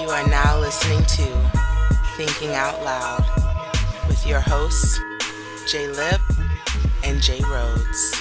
You are now listening to Thinking Out Loud with your hosts, J. Lip and J.Rhodes.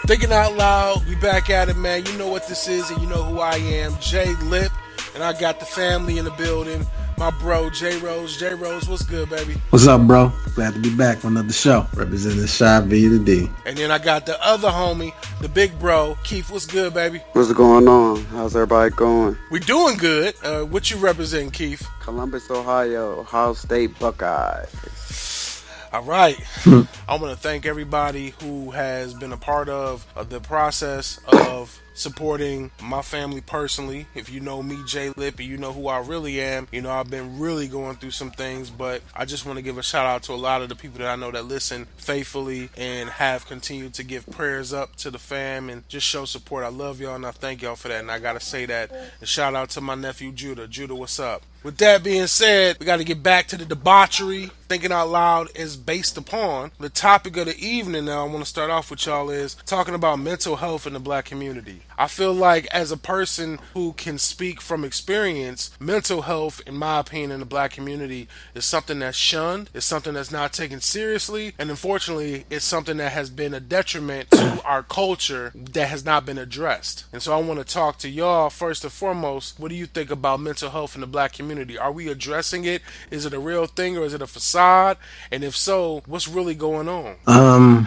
Thinking Out Loud, we back at it, man. You know what this is, and you know who I am, J. Lip, and I got the family in the building. My bro, J.Rhodes. J.Rhodes, what's good, baby? What's up, bro? Glad to be back for another show. Representing Shy V to D. And then I got the other homie, the big bro, Keith. What's good, baby? What's going on? How's everybody going? We doing good. What you representing, Keith? Columbus, Ohio State Buckeyes. All right. I want to thank everybody who has been a part of the process of supporting my family personally. If you know me, J Lip, and you know who I really am, you know I've been really going through some things, but I just want to give a shout out to a lot of the people that I know that listen faithfully and have continued to give prayers up to the fam and just show support. I love y'all and I thank y'all for that, and I gotta say that. And shout out to my nephew Judah. Judah, what's up? With that being said, we got to get back to the debauchery. Thinking Out Loud is based upon the topic of the evening. Now I want to start off with y'all is talking about mental health in the black community. I feel like as a person who can speak from experience, mental health, in my opinion, in the black community is something that's shunned, it's something that's not taken seriously, and unfortunately, it's something that has been a detriment to our culture that has not been addressed. And so I want to talk to y'all first and foremost. What do you think about mental health in the black community? Are we addressing it? Is it a real thing or is it a facade? And if so, what's really going on?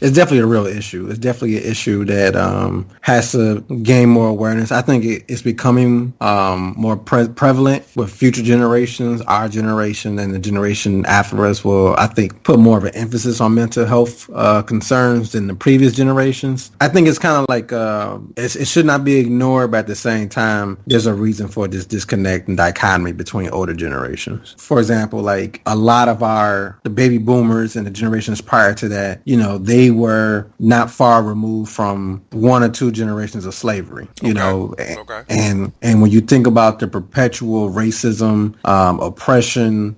It's definitely a real issue. It's definitely an issue that has to gain more awareness. I think it's becoming more prevalent with future generations. Our generation and the generation after us will, I think, put more of an emphasis on mental health concerns than the previous generations. I think it's kind of like it should not be ignored, but at the same time, there's a reason for this disconnect and dichotomy between older generations. For example, like a lot of the baby boomers and the generations prior to that, you know, they were not far removed from one or two generations of slavery, and when you think about the perpetual racism, oppression,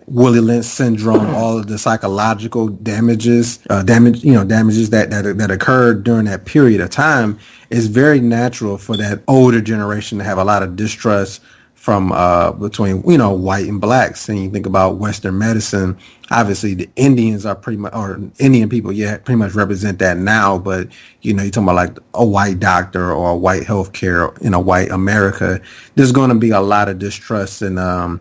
Willie Lynch syndrome, all of the psychological damages that occurred during that period of time, it's very natural for that older generation to have a lot of distrust from between white and blacks. And you think about Western medicine, obviously the Indians are pretty much, or Indian people, pretty much represent that now. But you're talking about like a white doctor or a white healthcare in a white America, there's going to be a lot of distrust and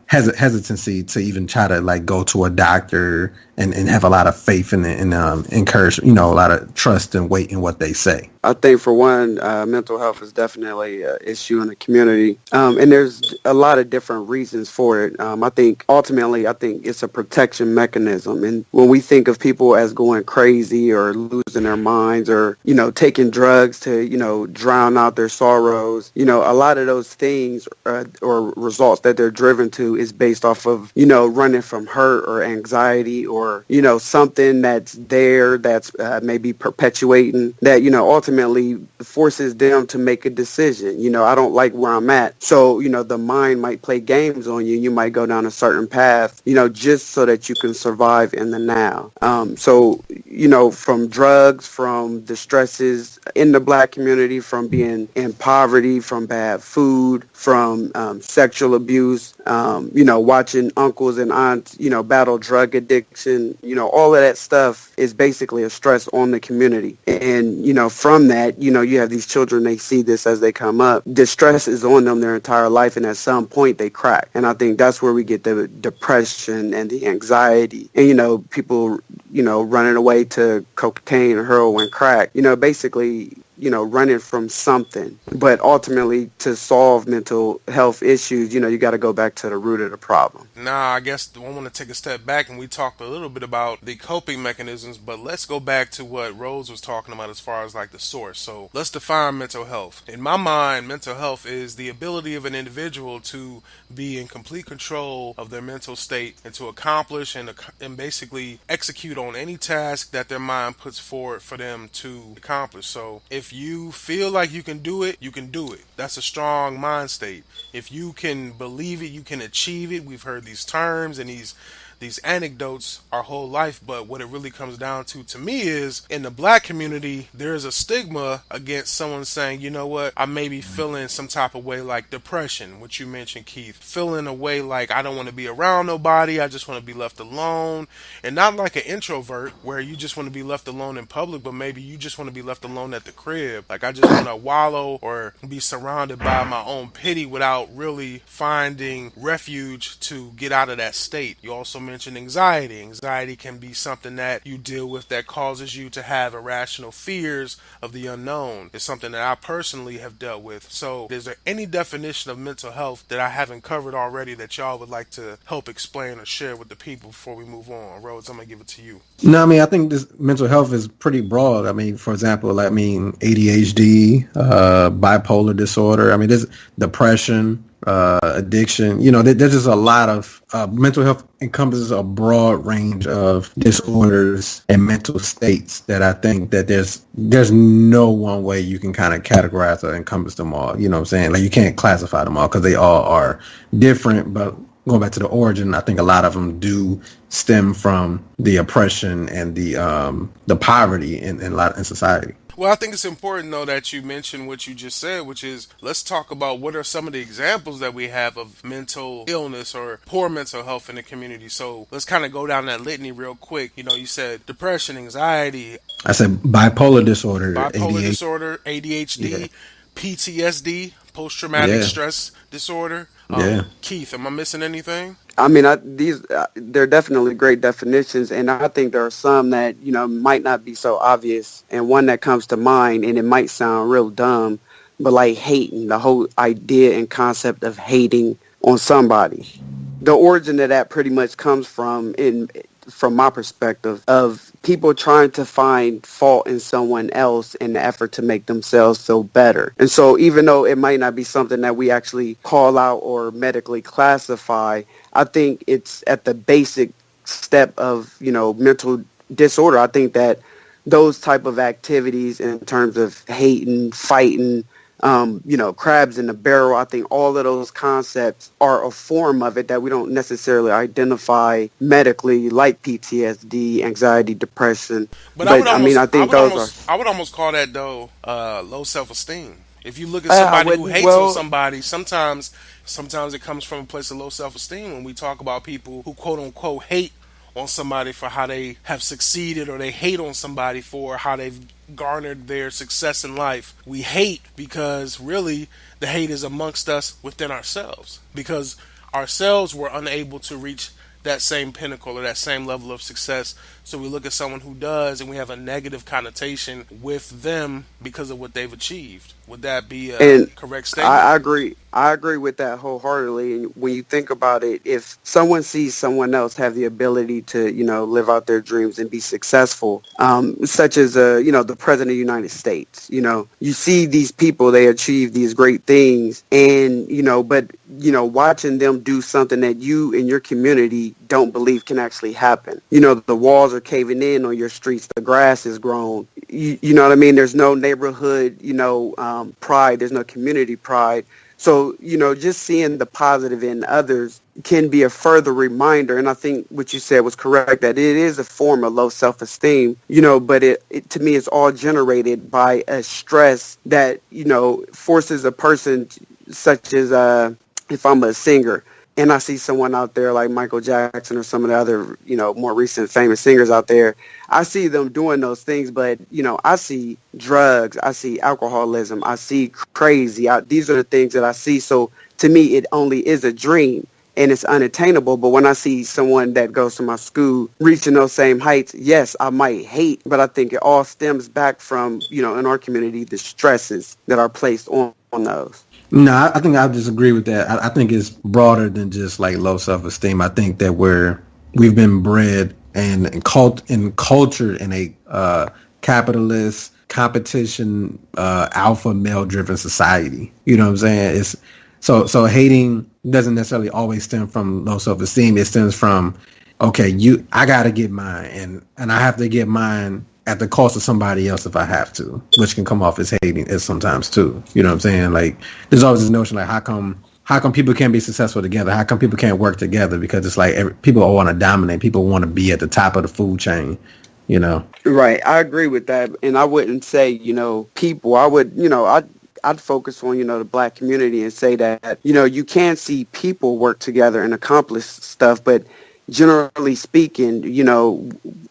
hesitancy to even try to like go to a doctor and have a lot of faith and encourage, a lot of trust and weight in what they say. I think for one, mental health is definitely an issue in the community. And there's a lot of different reasons for it. I think ultimately, it's a protection mechanism. And when we think of people as going crazy or losing their minds or, taking drugs to, drown out their sorrows, a lot of those things or results that they're driven to is based off of, running from hurt or anxiety or, something that's there that's maybe perpetuating that, ultimately forces them to make a decision. I don't like where I'm at. So, the mind might play games on you. You might go down a certain path, just so that you can survive in the now. So, from drugs, from the stresses in the black community, from being in poverty, from bad food, from sexual abuse, watching uncles and aunts, battle drug addiction, all of that stuff is basically a stress on the community. And, from that, you have these children, they see this as they come up. Distress is on them their entire life, and at some point they crack. And I think that's where we get the depression and the anxiety and, people, running away to cocaine, heroin, crack, basically, running from something. But ultimately, to solve mental health issues, you got to go back to the root of the problem. I guess I want to take a step back, and we talked a little bit about the coping mechanisms, but let's go back to what Rose was talking about as far as like the source. So let's define mental health. In my mind, mental health is the ability of an individual to be in complete control of their mental state and to accomplish and basically execute on any task that their mind puts forward for them to accomplish. So if you feel like you can do it, you can do it. That's a strong mind state. If you can believe it, you can achieve it. We've heard these terms and these these anecdotes our whole life, but what it really comes down to me is in the black community, there is a stigma against someone saying, you know what, I may be feeling some type of way like depression, which you mentioned, Keith, feeling a way like I don't want to be around nobody, I just want to be left alone, and not like an introvert where you just want to be left alone in public, but maybe you just want to be left alone at the crib. Like I just want to wallow or be surrounded by my own pity without really finding refuge to get out of that state. You also mentioned anxiety. Anxiety can be something that you deal with that causes you to have irrational fears of the unknown. It's something that I personally have dealt with. So is there any definition of mental health that I haven't covered already that y'all would like to help explain or share with the people before we move on? Rhodes, I'm going to give it to you. No, I mean, I think this mental health is pretty broad. I mean, for example, I mean, ADHD, bipolar disorder. I mean, there's depression, addiction. You know, there's just a lot of mental health encompasses a broad range of disorders and mental states that I think that there's no one way you can kind of categorize or encompass them all. You know what I'm saying? Like you can't classify them all because they all are different, but going back to the origin, I think a lot of them do stem from the oppression and the poverty in society. Well, I think it's important, though, that you mention what you just said, which is let's talk about what are some of the examples that we have of mental illness or poor mental health in the community. So let's kind of go down that litany real quick. You know, you said depression, anxiety. I said bipolar disorder, ADHD, yeah. PTSD, post-traumatic stress disorder. Keith, am I missing anything? I mean, they're definitely great definitions, and I think there are some that, you know, might not be so obvious. And one that comes to mind, and it might sound real dumb, but like hating, the whole idea and concept of hating on somebody. The origin of that pretty much comes from my perspective, of people trying to find fault in someone else in the effort to make themselves feel better. And so even though it might not be something that we actually call out or medically classify, I think it's at the basic step of, you know, mental disorder. I think that those type of activities in terms of hating, fighting, you know, crabs in the barrel, I think all of those concepts are a form of it that we don't necessarily identify medically, like PTSD, anxiety, depression. But I would almost call that, though, low self-esteem. If you look at somebody who hates on somebody, sometimes it comes from a place of low self-esteem. When we talk about people who quote unquote hate on somebody for how they have succeeded, or they hate on somebody for how they've garnered their success in life. We hate because really the hate is amongst us within ourselves, because ourselves were unable to reach that same pinnacle or that same level of success. So we look at someone who does, and we have a negative connotation with them because of what they've achieved. Would that be a correct statement? I agree with that wholeheartedly. And when you think about it, if someone sees someone else have the ability to, you know, live out their dreams and be successful, such as, you know, the President of the United States, you know, you see these people, they achieve these great things, and, you know, but, you know, watching them do something that you in your community don't believe can actually happen. You know, the walls are caving in on your streets, the grass is grown. You know what I mean? There's no neighborhood, you know, pride. There's no community pride. So, you know, just seeing the positive in others can be a further reminder. And I think what you said was correct, that it is a form of low self-esteem, you know, but it to me, it's all generated by a stress that, you know, forces a person, such as if I'm a singer and I see someone out there like Michael Jackson or some of the other, you know, more recent famous singers out there, I see them doing those things, but, you know, I see drugs, I see alcoholism, I see crazy. These are the things that I see. So to me, it only is a dream and it's unattainable. But when I see someone that goes to my school reaching those same heights, yes, I might hate, but I think it all stems back from, you know, in our community, the stresses that are placed on those. No, I think I disagree with that. I think it's broader than just like low self-esteem. I think that we've been bred and cultured in a capitalist, competition, alpha male-driven society. You know what I'm saying? It's so hating doesn't necessarily always stem from low self-esteem. It stems from, okay, I got to get mine, and I have to get mine at the cost of somebody else if I have to, which can come off as hating as sometimes too. You know what I'm saying? Like, there's always this notion like, how come how come people can't be successful together? How come people can't work together? Because it's like people all want to dominate. People want to be at the top of the food chain, you know? Right. I agree with that. And I wouldn't say, people. I would, I'd focus on, the black community and say that, you can see people work together and accomplish stuff, but generally speaking,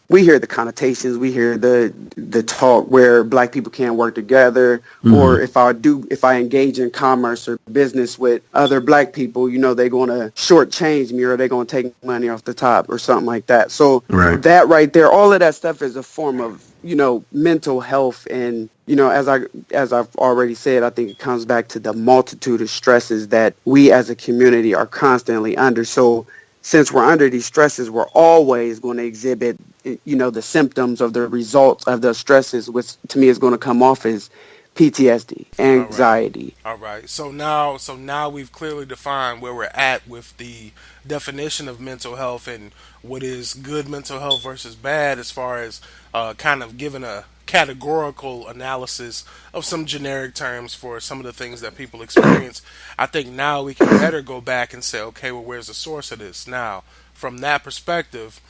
we hear the connotations, we hear the talk where black people can't work together, or if I engage in commerce or business with other black people, they're going to shortchange me, or they're going to take money off the top or something like that. So that right there, all of that stuff is a form of, mental health. And, as I've already said, I think it comes back to the multitude of stresses that we as a community are constantly under. So since we're under these stresses, we're always going to exhibit, the symptoms of the results of the stresses, which to me is going to come off as PTSD, anxiety. All right. So now we've clearly defined where we're at with the definition of mental health and what is good mental health versus bad, as far as kind of giving a categorical analysis of some generic terms for some of the things that people experience. I think now we can better go back and say, okay, well, where's the source of this? Now, from that perspective,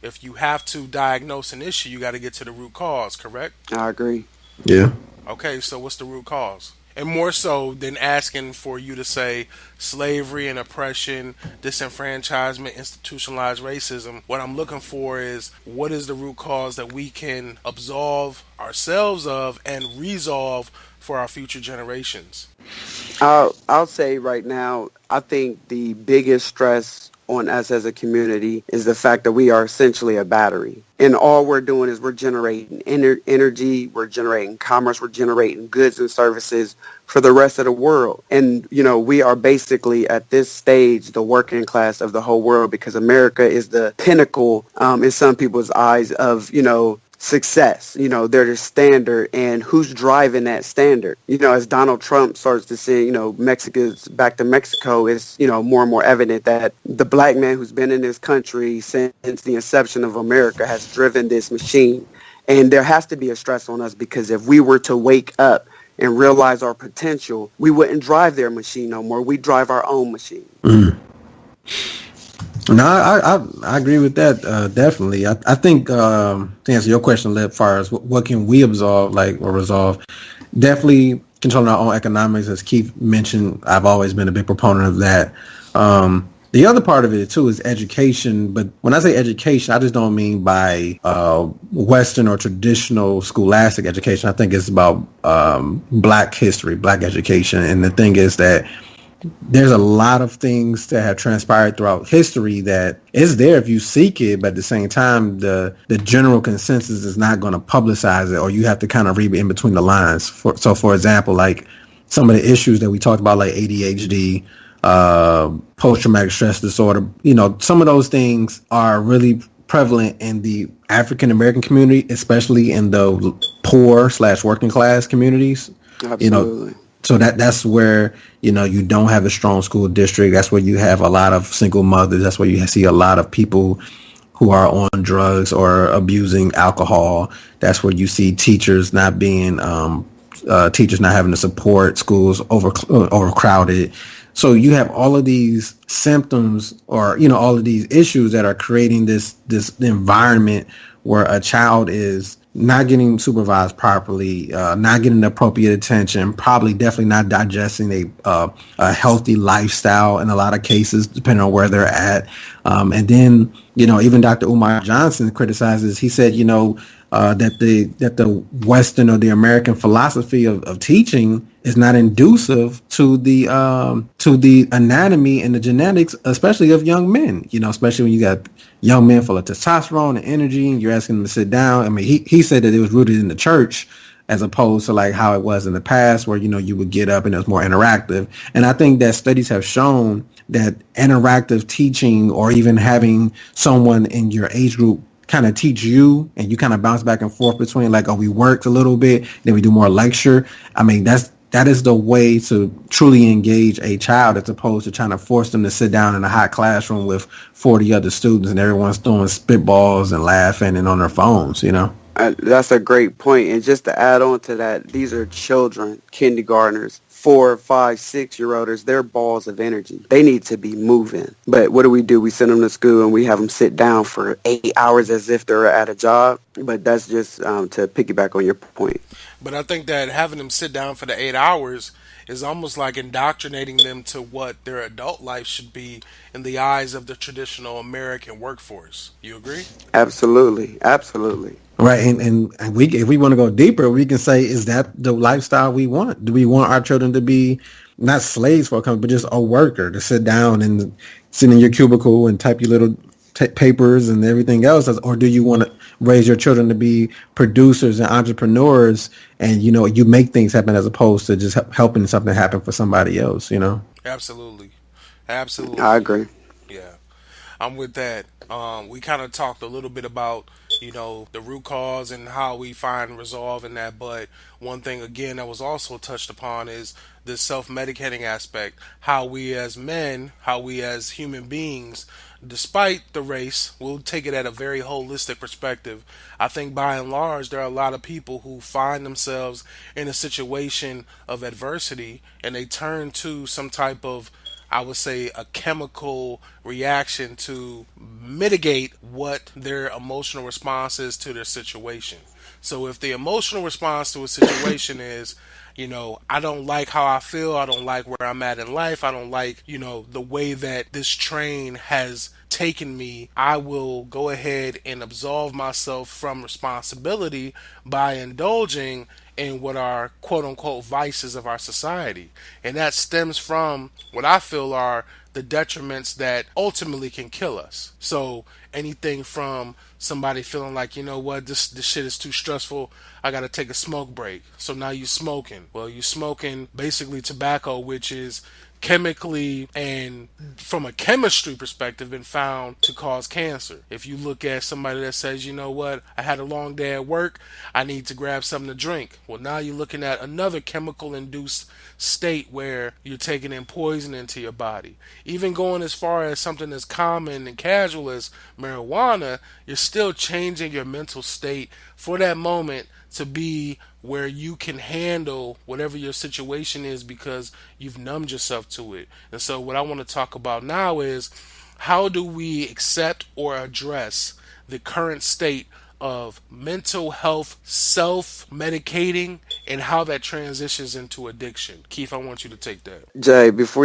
if you have to diagnose an issue, you got to get to the root cause, correct? I agree. Yeah. Okay, so what's the root cause? And more so than asking for you to say slavery and oppression, disenfranchisement, institutionalized racism, what I'm looking for is, what is the root cause that we can absolve ourselves of and resolve for our future generations? I'll say right now, I think the biggest stress on us as a community is the fact that we are essentially a battery. And all we're doing is we're generating energy, we're generating commerce, we're generating goods and services for the rest of the world. And, we are basically at this stage the working class of the whole world, because America is the pinnacle in some people's eyes of, success. They're the standard, and who's driving that standard? As Donald Trump starts to say, Mexico's back to Mexico, it's, more and more evident that the black man who's been in this country since the inception of America has driven this machine. And there has to be a stress on us, because if we were to wake up and realize our potential, we wouldn't drive their machine no more. We drive our own machine. No, I agree with that, definitely. I think, to answer your question, as far as what can we absolve, or resolve, definitely controlling our own economics, as Keith mentioned. I've always been a big proponent of that. The other part of it, too, is education. But when I say education, I just don't mean by Western or traditional scholastic education. I think it's about black history, black education. And the thing is that there's a lot of things that have transpired throughout history that is there if you seek it, but at the same time, the general consensus is not going to publicize it, or you have to kind of read in between the lines. So, for example, like some of the issues that we talked about, like ADHD, post-traumatic stress disorder, some of those things are really prevalent in the African American community, especially in the poor / working class communities. Absolutely. So that's where, you don't have a strong school district. That's where you have a lot of single mothers. That's where you see a lot of people who are on drugs or abusing alcohol. That's where you see teachers not being, teachers not having the support, schools overcrowded. So you have all of these symptoms, or, all of these issues that are creating this environment where a child is not getting supervised properly, not getting the appropriate attention, definitely not digesting a healthy lifestyle in a lot of cases, depending on where they're at. And then, even Dr. Umar Johnson criticizes, he said, that the Western or the American philosophy of teaching is not inducive to the anatomy and the genetics, especially of young men, especially when you got young men full of testosterone and energy, and you're asking them to sit down. I mean, he said that it was rooted in the church, as opposed to like how it was in the past, where, you would get up and it was more interactive. And I think that studies have shown that interactive teaching, or even having someone in your age group kind of teach you, and you kind of bounce back and forth between we worked a little bit, then we do more lecture. I mean, that is the way to truly engage a child, as opposed to trying to force them to sit down in a hot classroom with 40 other students and everyone's throwing spitballs and laughing and on their phones, That's a great point. And just to add on to that, these are children, kindergartners, 4, 5, 6 year olders, they're balls of energy. They need to be moving. But what do? We send them to school and we have them sit down for 8 hours as if they're at a job. But that's just to piggyback on your point. But I think that having them sit down for the 8 hours is almost like indoctrinating them to what their adult life should be in the eyes of the traditional American workforce. You agree? Absolutely. Absolutely. Right, and we, if we want to go deeper, we can say, is that the lifestyle we want? Do we want our children to be not slaves for a company, but just a worker, to sit down and sit in your cubicle and type your little papers and everything else? Or do you want to raise your children to be producers and entrepreneurs, and you make things happen, as opposed to just helping something happen for somebody else? Absolutely. Absolutely. I agree. Yeah. I'm with that. We kind of talked a little bit about, the root cause and how we find resolve in that. But one thing, again, that was also touched upon is the self-medicating aspect. How we as men, how we as human beings, despite the race, we'll take it at a very holistic perspective. I think by and large, there are a lot of people who find themselves in a situation of adversity and they turn to some type of, I would say, a chemical reaction to mitigate what their emotional response is to their situation. So if the emotional response to a situation is, I don't like how I feel, I don't like where I'm at in life, I don't like, the way that this train has taken me, I will go ahead and absolve myself from responsibility by indulging in what are quote unquote vices of our society. And that stems from what I feel are the detriments that ultimately can kill us. So anything from somebody feeling like, what, this shit is too stressful, I gotta take a smoke break. So now you smoking. Well, you smoking basically tobacco, which is chemically and from a chemistry perspective been found to cause cancer. If you look at somebody that says, what, I had a long day at work, I need to grab something to drink. Well, now you're looking at another chemical induced state where you're taking in poison into your body. Even going as far as something as common and casual as marijuana, you're still changing your mental state for that moment to be where you can handle whatever your situation is because you've numbed yourself to it. And so what I want to talk about now is, how do we accept or address the current state of mental health self-medicating and how that transitions into addiction? Keith, I want you to take that. Jay, before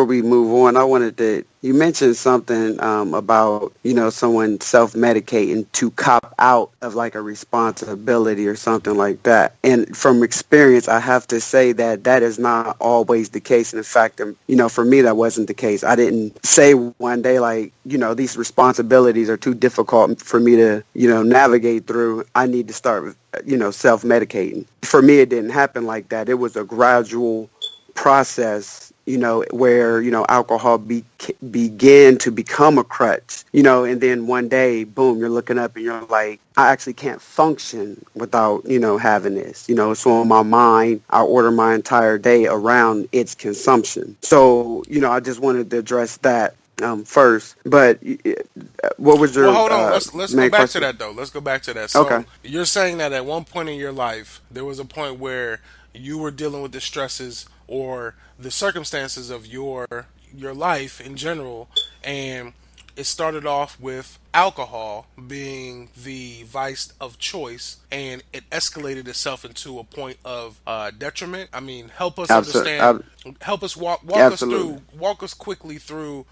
we move on, I wanted to, you mentioned something about, someone self-medicating to cop out of like a responsibility or something like that. And from experience, I have to say that that is not always the case. And in fact, for me, that wasn't the case. I didn't say one day like, these responsibilities are too difficult for me to, navigate through. I need to start, self-medicating. For me, it didn't happen like that. It was a gradual process, where, alcohol began to become a crutch, and then one day, boom, you're looking up and you're like, I actually can't function without, having this, it's on my mind. I order my entire day around its consumption. So, I just wanted to address that first. But what was your Well, hold on. Let's go back question? to that, though. Let's go back to that. So Okay. you're saying that at one point in your life, there was a point where you were dealing with the stresses or the circumstances of your life in general, and it started off with alcohol being the vice of choice, and it escalated itself into a point of detriment. I mean, help us understand. Help us walk us through, walk us quickly through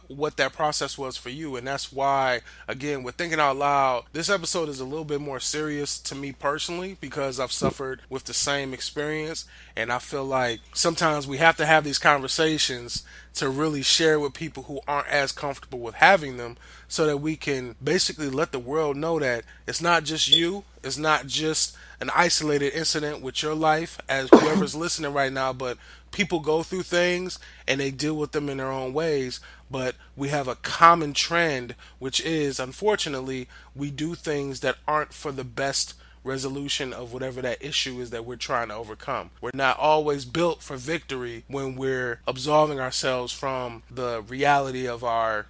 what that process was for you. And that's why, again, with thinking out loud, this episode is a little bit more serious to me personally because I've suffered with the same experience, and I feel like sometimes we have to have these conversations to really share with people who aren't as comfortable with having them, so that we can basically let the world know that it's not just you, it's not just an isolated incident with your life as whoever's listening right now, but people go through things and they deal with them in their own ways. But we have a common trend, which is, unfortunately, we do things that aren't for the best resolution of whatever that issue is that we're trying to overcome. We're not always built for victory when we're absolving ourselves from the reality of our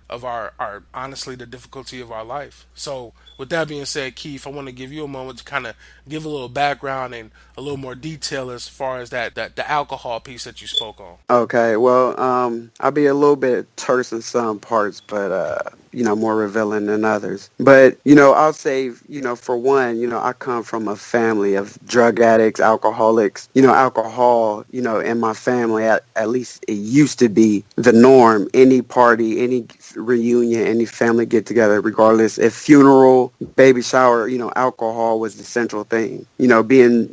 honestly the difficulty of our life. So with that being said, Keith, I want to give you a moment to kind of give a little background and a little more detail as far as that the alcohol piece that you spoke on. Okay, well, I'll be a little bit terse in some parts, but more revealing than others. But I'll say, for one, I come from a family of drug addicts, alcoholics. Alcohol, in my family, at least it used to be the norm. Any party, any reunion, any family get together, regardless if funeral, baby shower, alcohol was the central thing. Being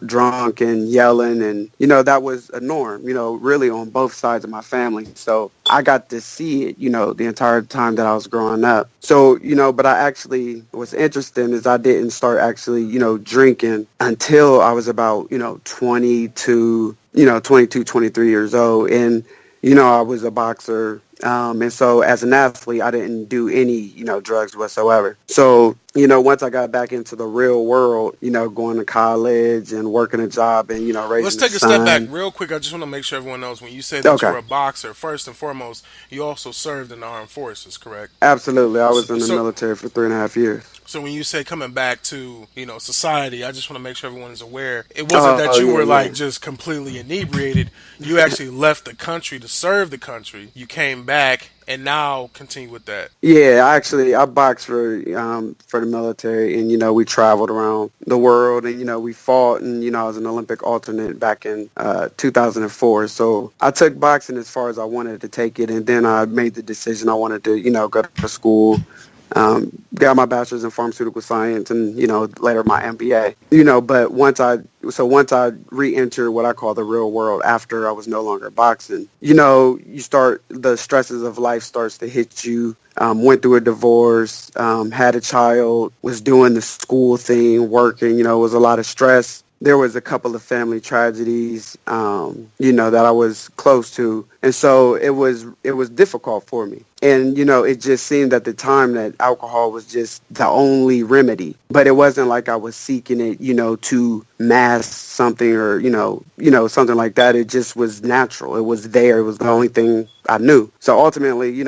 drunk and yelling, and that was a norm. Really on both sides of my family. So I got to see it, the entire time that I was growing up. So but I actually what's interesting is I didn't start actually drinking until I was about 22, 23 years old, and I was a boxer. And so as an athlete, I didn't do any, drugs whatsoever. So, once I got back into the real world, going to college and working a job and, raising Let's take a step back real quick. I just want to make sure everyone knows when you say that you were a boxer, first and foremost, you also served in the armed forces, correct? Absolutely. I was in the military for 3.5 years. So when you say coming back to, society, I just want to make sure everyone is aware. It wasn't that you were just completely inebriated. You actually left the country to serve the country. You came back and now continue with that. Yeah, actually, I boxed for the military, and we traveled around the world, and we fought, and I was an Olympic alternate back in 2004. So I took boxing as far as I wanted to take it, and then I made the decision I wanted to go to school. Got my bachelor's in pharmaceutical science, and later my MBA. But once I re-entered what I call the real world after I was no longer boxing, you start, the stresses of life starts to hit you. Went through a divorce, had a child, was doing the school thing, working. It was a lot of stress. There was a couple of family tragedies, that I was close to. And so it was difficult for me. And, it just seemed at the time that alcohol was just the only remedy. But it wasn't like I was seeking it, to mask something or, something like that. It just was natural. It was there. It was the only thing I knew. So ultimately,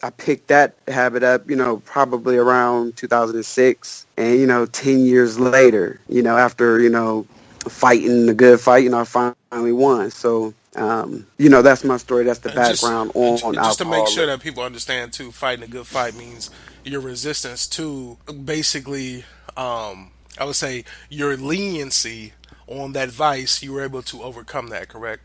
I picked that habit up, probably around 2006. And, 10 years later, after, fighting the good fight, I finally won. So, that's my story. That's the background on alcohol. Just to make sure that people understand, too, fighting a good fight means your resistance to basically, I would say, your leniency on that vice. You were able to overcome that, correct?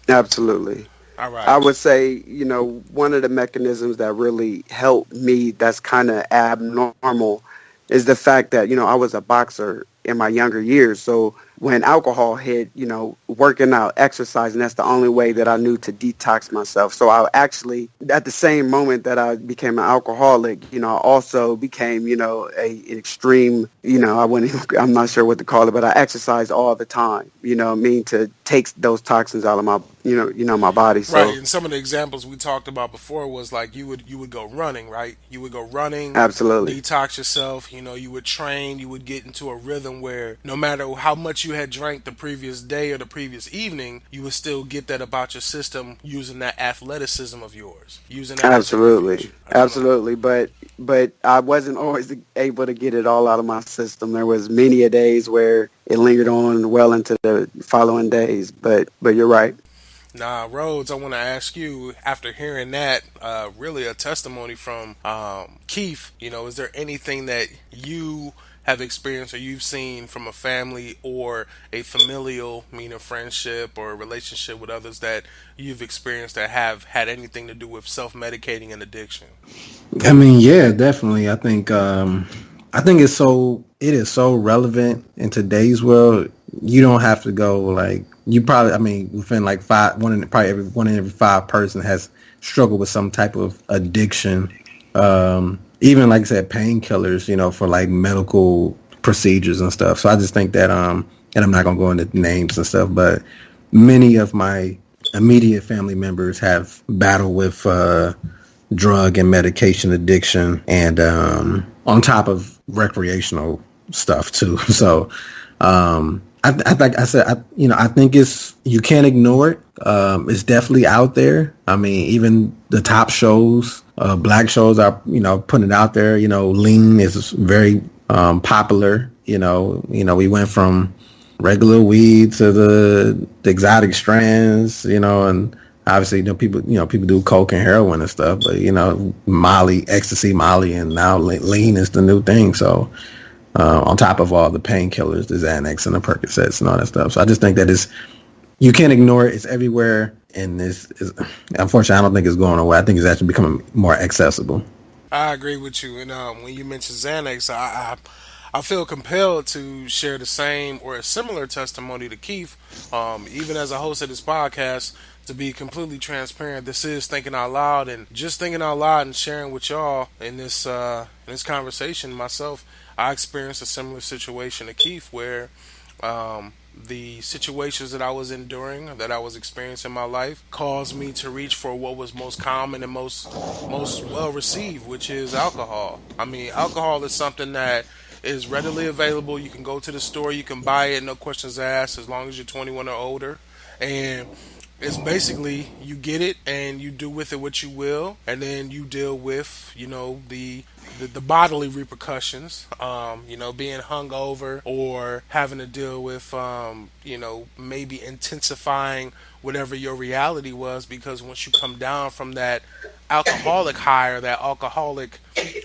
Absolutely. All right. I would say, one of the mechanisms that really helped me that's kind of abnormal is the fact that, I was a boxer in my younger years. So when alcohol hit, working out, exercising, that's the only way that I knew to detox myself. So I actually, at the same moment that I became an alcoholic, I also became, a extreme, I'm not sure what to call it, but I exercised all the time, to take those toxins out of my, my body. So, right. And some of the examples we talked about before was like you would go running, right? You would go running. Absolutely. Detox yourself. You would train. You would get into a rhythm where no matter how much you had drank the previous day or the previous evening, you would still get that about your system using that athleticism of yours. Absolutely. But I wasn't always able to get it all out of my system. There was many a days where it lingered on well into the following days. But you're right. Now, Rhodes, I want to ask you, after hearing that, really a testimony from Keith, is there anything that you have experienced or you've seen from a family or a familial, meaning friendship or relationship with others that you've experienced that have had anything to do with self-medicating and addiction? I mean, yeah, definitely. I think it is so relevant in today's world. You don't have to go within like one in every five person has struggled with some type of addiction. Even like I said, painkillers, for like medical procedures and stuff. So I just think that, and I'm not going to go into names and stuff, but many of my immediate family members have battled with drug and medication addiction, and on top of recreational stuff too. So I think you can't ignore it. It's definitely out there. I mean, even the top shows, black shows are, putting it out there. Lean is very popular. We went from regular weed to the exotic strands, and obviously, people do coke and heroin and stuff, but Molly, ecstasy, Molly, and now lean is the new thing. So, on top of all the painkillers, the Xanax and the Percocets and all that stuff. So I just think that you can't ignore it. It's everywhere, and unfortunately, I don't think it's going away. I think it's actually becoming more accessible. I agree with you. And when you mentioned Xanax, I feel compelled to share the same or a similar testimony to Keith. Even as a host of this podcast, to be completely transparent, this is thinking out loud, and just thinking out loud and sharing with y'all in this conversation. Myself, I experienced a similar situation to Keith, where the situations that I was enduring, that I was experiencing in my life, caused me to reach for what was most common and most well received, which is alcohol. I mean, alcohol is something that is readily available. You can go to the store, you can buy it, no questions asked, as long as you're 21 or older. And it's basically, you get it and you do with it what you will, and then you deal with, the bodily repercussions, being hungover, or having to deal with, maybe intensifying whatever your reality was, because once you come down from that alcoholic high or that alcoholic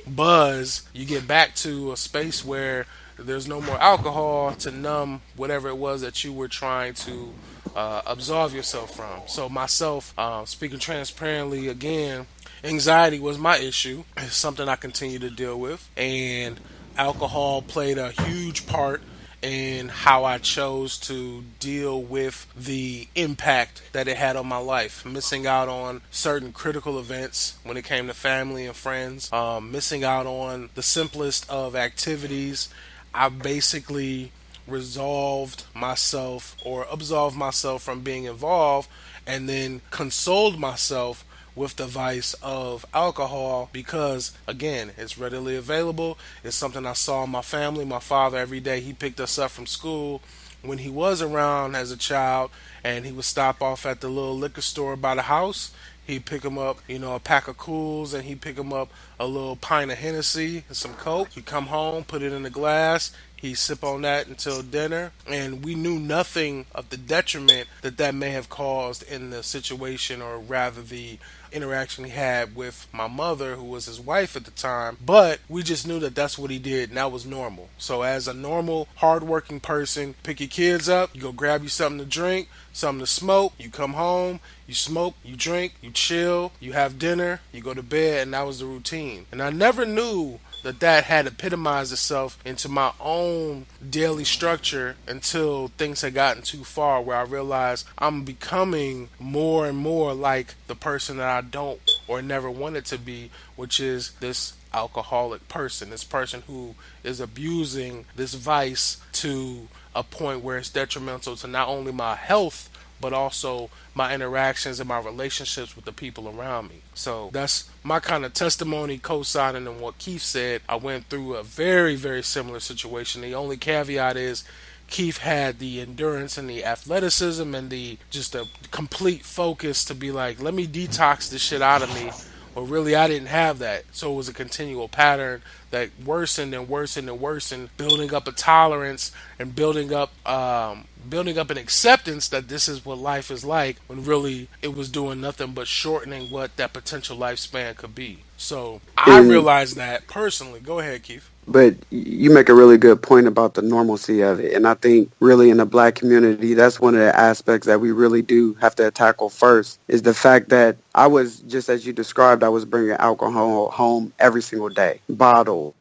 buzz, you get back to a space where there's no more alcohol to numb whatever it was that you were trying to absolve yourself from. So myself, speaking transparently again, anxiety was my issue. It's something I continue to deal with, and alcohol played a huge part in how I chose to deal with the impact that it had on my life. Missing out on certain critical events when it came to family and friends, missing out on the simplest of activities. I basically resolved myself or absolved myself from being involved, and then consoled myself with the vice of alcohol, because again, it's readily available. It's something I saw in my family. My father, every day he picked us up from school when he was around as a child, and he would stop off at the little liquor store by the house. He'd pick him up, a pack of Cools, and he'd pick him up a little pint of Hennessy and some Coke. He'd come home, put it in a glass. He'd sip on that until dinner. And we knew nothing of the detriment that may have caused in the situation, or rather the interaction he had with my mother, who was his wife at the time. But we just knew that that's what he did, and that was normal. So as a normal, hardworking person, pick your kids up, you go grab you something to drink, something to smoke, you come home, you smoke, you drink, you chill, you have dinner, you go to bed, and that was the routine. And I never knew that had epitomized itself into my own daily structure until things had gotten too far, where I realized I'm becoming more and more like the person that I don't or never wanted to be, which is this alcoholic person, this person who is abusing this vice to a point where it's detrimental to not only my health, but also my interactions and my relationships with the people around me. So that's my kind of testimony, co-signing on what Keith said. I went through a very, very similar situation. The only caveat is Keith had the endurance and the athleticism and the just a complete focus to be like, let me detox this shit out of me. But really, I didn't have that. So it was a continual pattern that worsened and worsened and worsened, building up a tolerance and building up an acceptance that this is what life is like, when really it was doing nothing but shortening what that potential lifespan could be. So I realized that personally. Go ahead, Keith. But you make a really good point about the normalcy of it. And I think really in the black community, that's one of the aspects that we really do have to tackle first, is the fact that I was, just as you described, I was bringing alcohol home every single day. Bottle,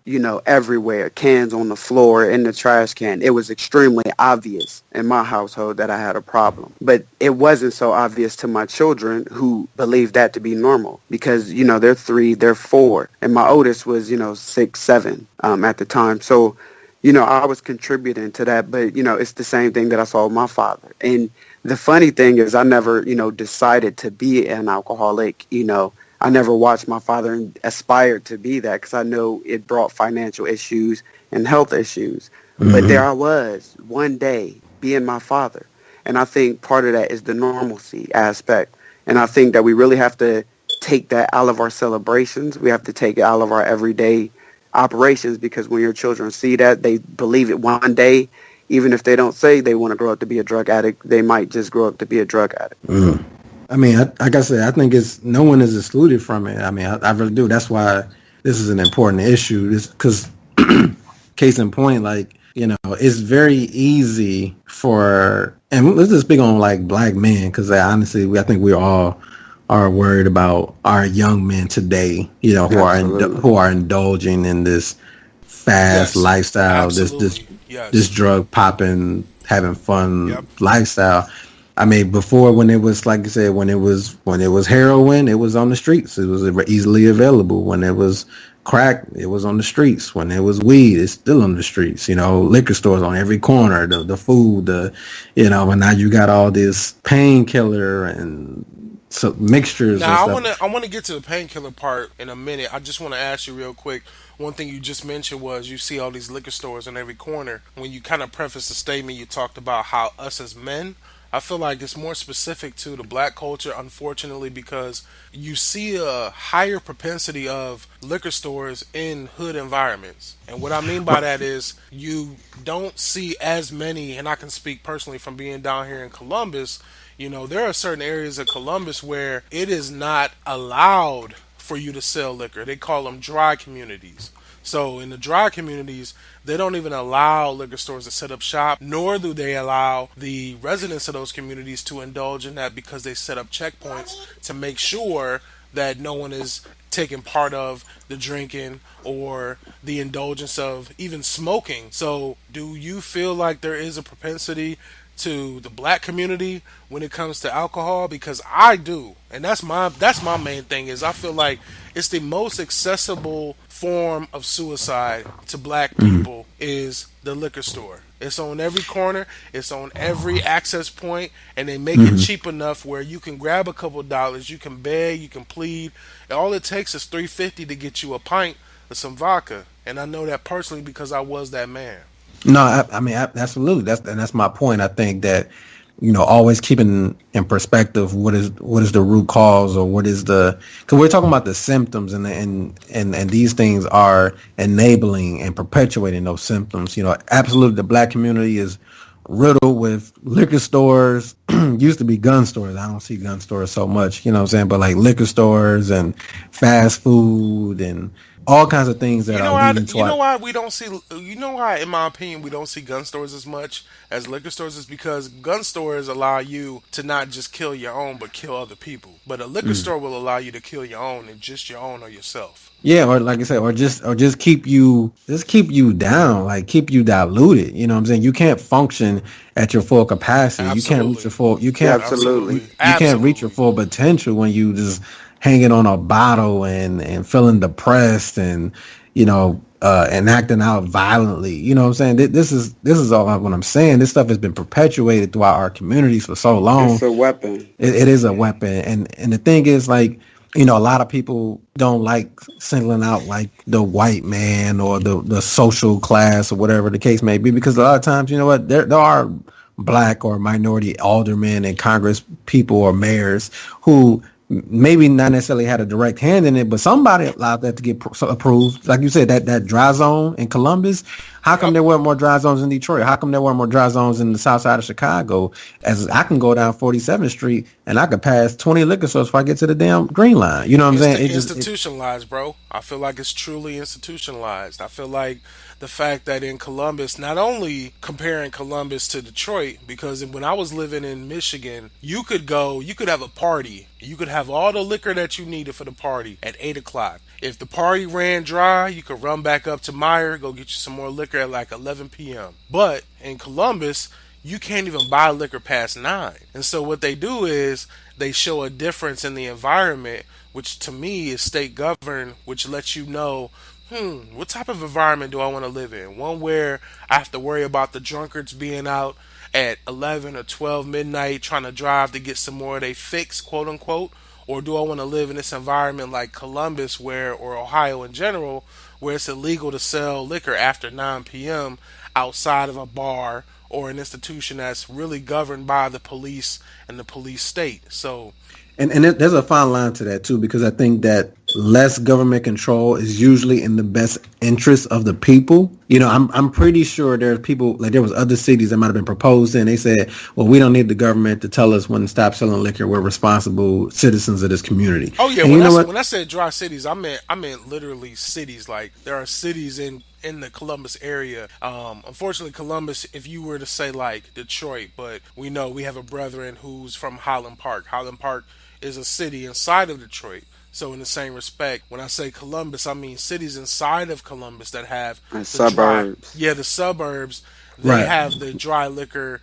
everywhere, cans on the floor, in the trash can. It was extremely obvious in my household that I had a problem. But it wasn't so obvious to my children, who believed that to be normal, because, they're 3, they're 4. And my oldest was, 6, 7 at the time. So, I was contributing to that. But, it's the same thing that I saw with my father. And the funny thing is, I never, decided to be an alcoholic. I never watched my father and aspired to be that because I know it brought financial issues and health issues. But there I was one day being my father. And I think part of that is the normalcy aspect. And I think that we really have to take that out of our celebrations. We have to take it out of our everyday operations because when your children see that, they believe it one day. Even if they don't say they want to grow up to be a drug addict, they might just grow up to be a drug addict. I mean, like I said, I think it's no one is excluded from it. I mean, I really do. That's why this is an important issue. This because case in point, like, you know, it's very easy for, and let's just speak on like black men, because honestly, I think we all are worried about our young men today, you know, who are indulging in this fast lifestyle, this drug popping, having fun lifestyle. I mean, before, when it was, like I said, when it was heroin, it was on the streets. It was easily available. When it was crack, it was on the streets. When it was weed, it's still on the streets. You know, liquor stores on every corner. The food, you know, and now you got all this painkiller and so mixtures. Now I want to get to the painkiller part in a minute. I just want to ask you real quick. One thing you just mentioned was you see all these liquor stores on every corner. When you kind of preface the statement, you talked about how us as men. I feel like it's more specific to the black culture, unfortunately, because you see a higher propensity of liquor stores in hood environments. And what I mean by that is you don't see as many, and I can speak personally from being down here in Columbus, you know, there are certain areas of Columbus where it is not allowed for you to sell liquor. They call them dry communities. So in the dry communities, they don't even allow liquor stores to set up shop, nor do they allow the residents of those communities to indulge in that because they set up checkpoints to make sure that no one is taking part of the drinking or the indulgence of even smoking. So do you feel like there is a propensity to the black community when it comes to alcohol? Because I do, and that's my main thing. Is I feel like it's the most accessible form of suicide to black people is the liquor store. It's on every corner, it's on every access point, and they make it cheap enough where you can grab a couple dollars, you can beg, you can plead, and all it takes is $3.50 to get you a pint of some vodka. And I know that personally because I was that man. No, I mean, absolutely. That's my point. I think that, you know, always keeping in perspective what is the root cause, or what is because we're talking about the symptoms, and these things are enabling and perpetuating those symptoms. You know, absolutely, the black community is riddled with liquor stores. Used to be gun stores. I don't see gun stores so much, you know what I'm saying? But like liquor stores and fast food and all kinds of things that are leading to. You know why we don't see? You know why, in my opinion, we don't see gun stores as much as liquor stores is because gun stores allow you to not just kill your own, but kill other people. But a liquor store will allow you to kill your own and just your own or yourself. Yeah, or like I said, or just keep you down, like keep you diluted. You know what I'm saying? You can't function at your full capacity. Absolutely. You can't reach your full. You can't Absolutely. You can't reach your full potential when you just hanging on a bottle and feeling depressed and, you know, and acting out violently. You know what I'm saying? This is all what I'm saying. This stuff has been perpetuated throughout our communities for so long. It's a weapon. It is a weapon, and the thing is, like, you know, a lot of people don't like singling out like the white man or the social class or whatever the case may be, because a lot of times, you know what, there are black or minority aldermen and Congress people or mayors who maybe not necessarily had a direct hand in it, but somebody allowed that to get approved. Like you said, that dry zone in Columbus, how come there weren't more dry zones in Detroit? How come there weren't more dry zones in the south side of Chicago? As I can go down 47th Street and I could pass 20 liquor stores before I get to the damn Green Line. You know what I'm saying? It's institutionalized, bro. I feel like it's truly institutionalized. I feel like the fact that in Columbus, not only comparing Columbus to Detroit, because when I was living in Michigan, you could have a party. You could have all the liquor that you needed for the party at 8 o'clock. If the party ran dry, you could run back up to Meyer, go get you some more liquor at like 11 p.m. But in Columbus, you can't even buy liquor past 9. And so what they do is they show a difference in the environment, which to me is state governed, which lets you know, what type of environment do I want to live in? One where I have to worry about the drunkards being out at 11 or 12 midnight trying to drive to get some more of their fix, quote unquote, Or do I want to live in this environment like Columbus or Ohio in general, where it's illegal to sell liquor after 9 p.m. outside of a bar or an institution that's really governed by the police and the police state? So, And there's a fine line to that too, because I think that less government control is usually in the best interest of the people. You know, I'm pretty sure there's people, like there was other cities that might have been proposed and they said, well, we don't need the government to tell us when to stop selling liquor. We're responsible citizens of this community. oh yeah, And when I said dry cities, I meant literally cities. Like there are cities in the Columbus area. Unfortunately, Columbus, if you were to say like Detroit, but we know we have a brethren who's from Highland Park. Highland Park is a city inside of Detroit. So in the same respect, when I say Columbus, I mean cities inside of Columbus that have And the dry, suburbs. yeah, the suburbs. They Right. have the dry liquor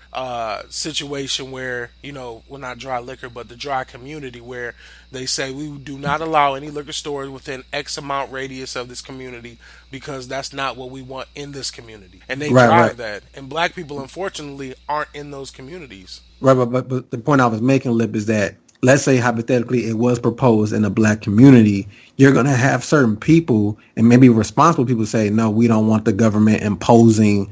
situation where, well, not dry liquor, but the dry community where they say we do not allow any liquor stores within X amount radius of this community because that's not what we want in this community. And they Right, drive right. that. And black people, unfortunately, aren't in those communities. Right, but the point I was making, Lip, is that let's say hypothetically it was proposed in a black community, you're going to have certain people and maybe responsible people say, no, we don't want the government imposing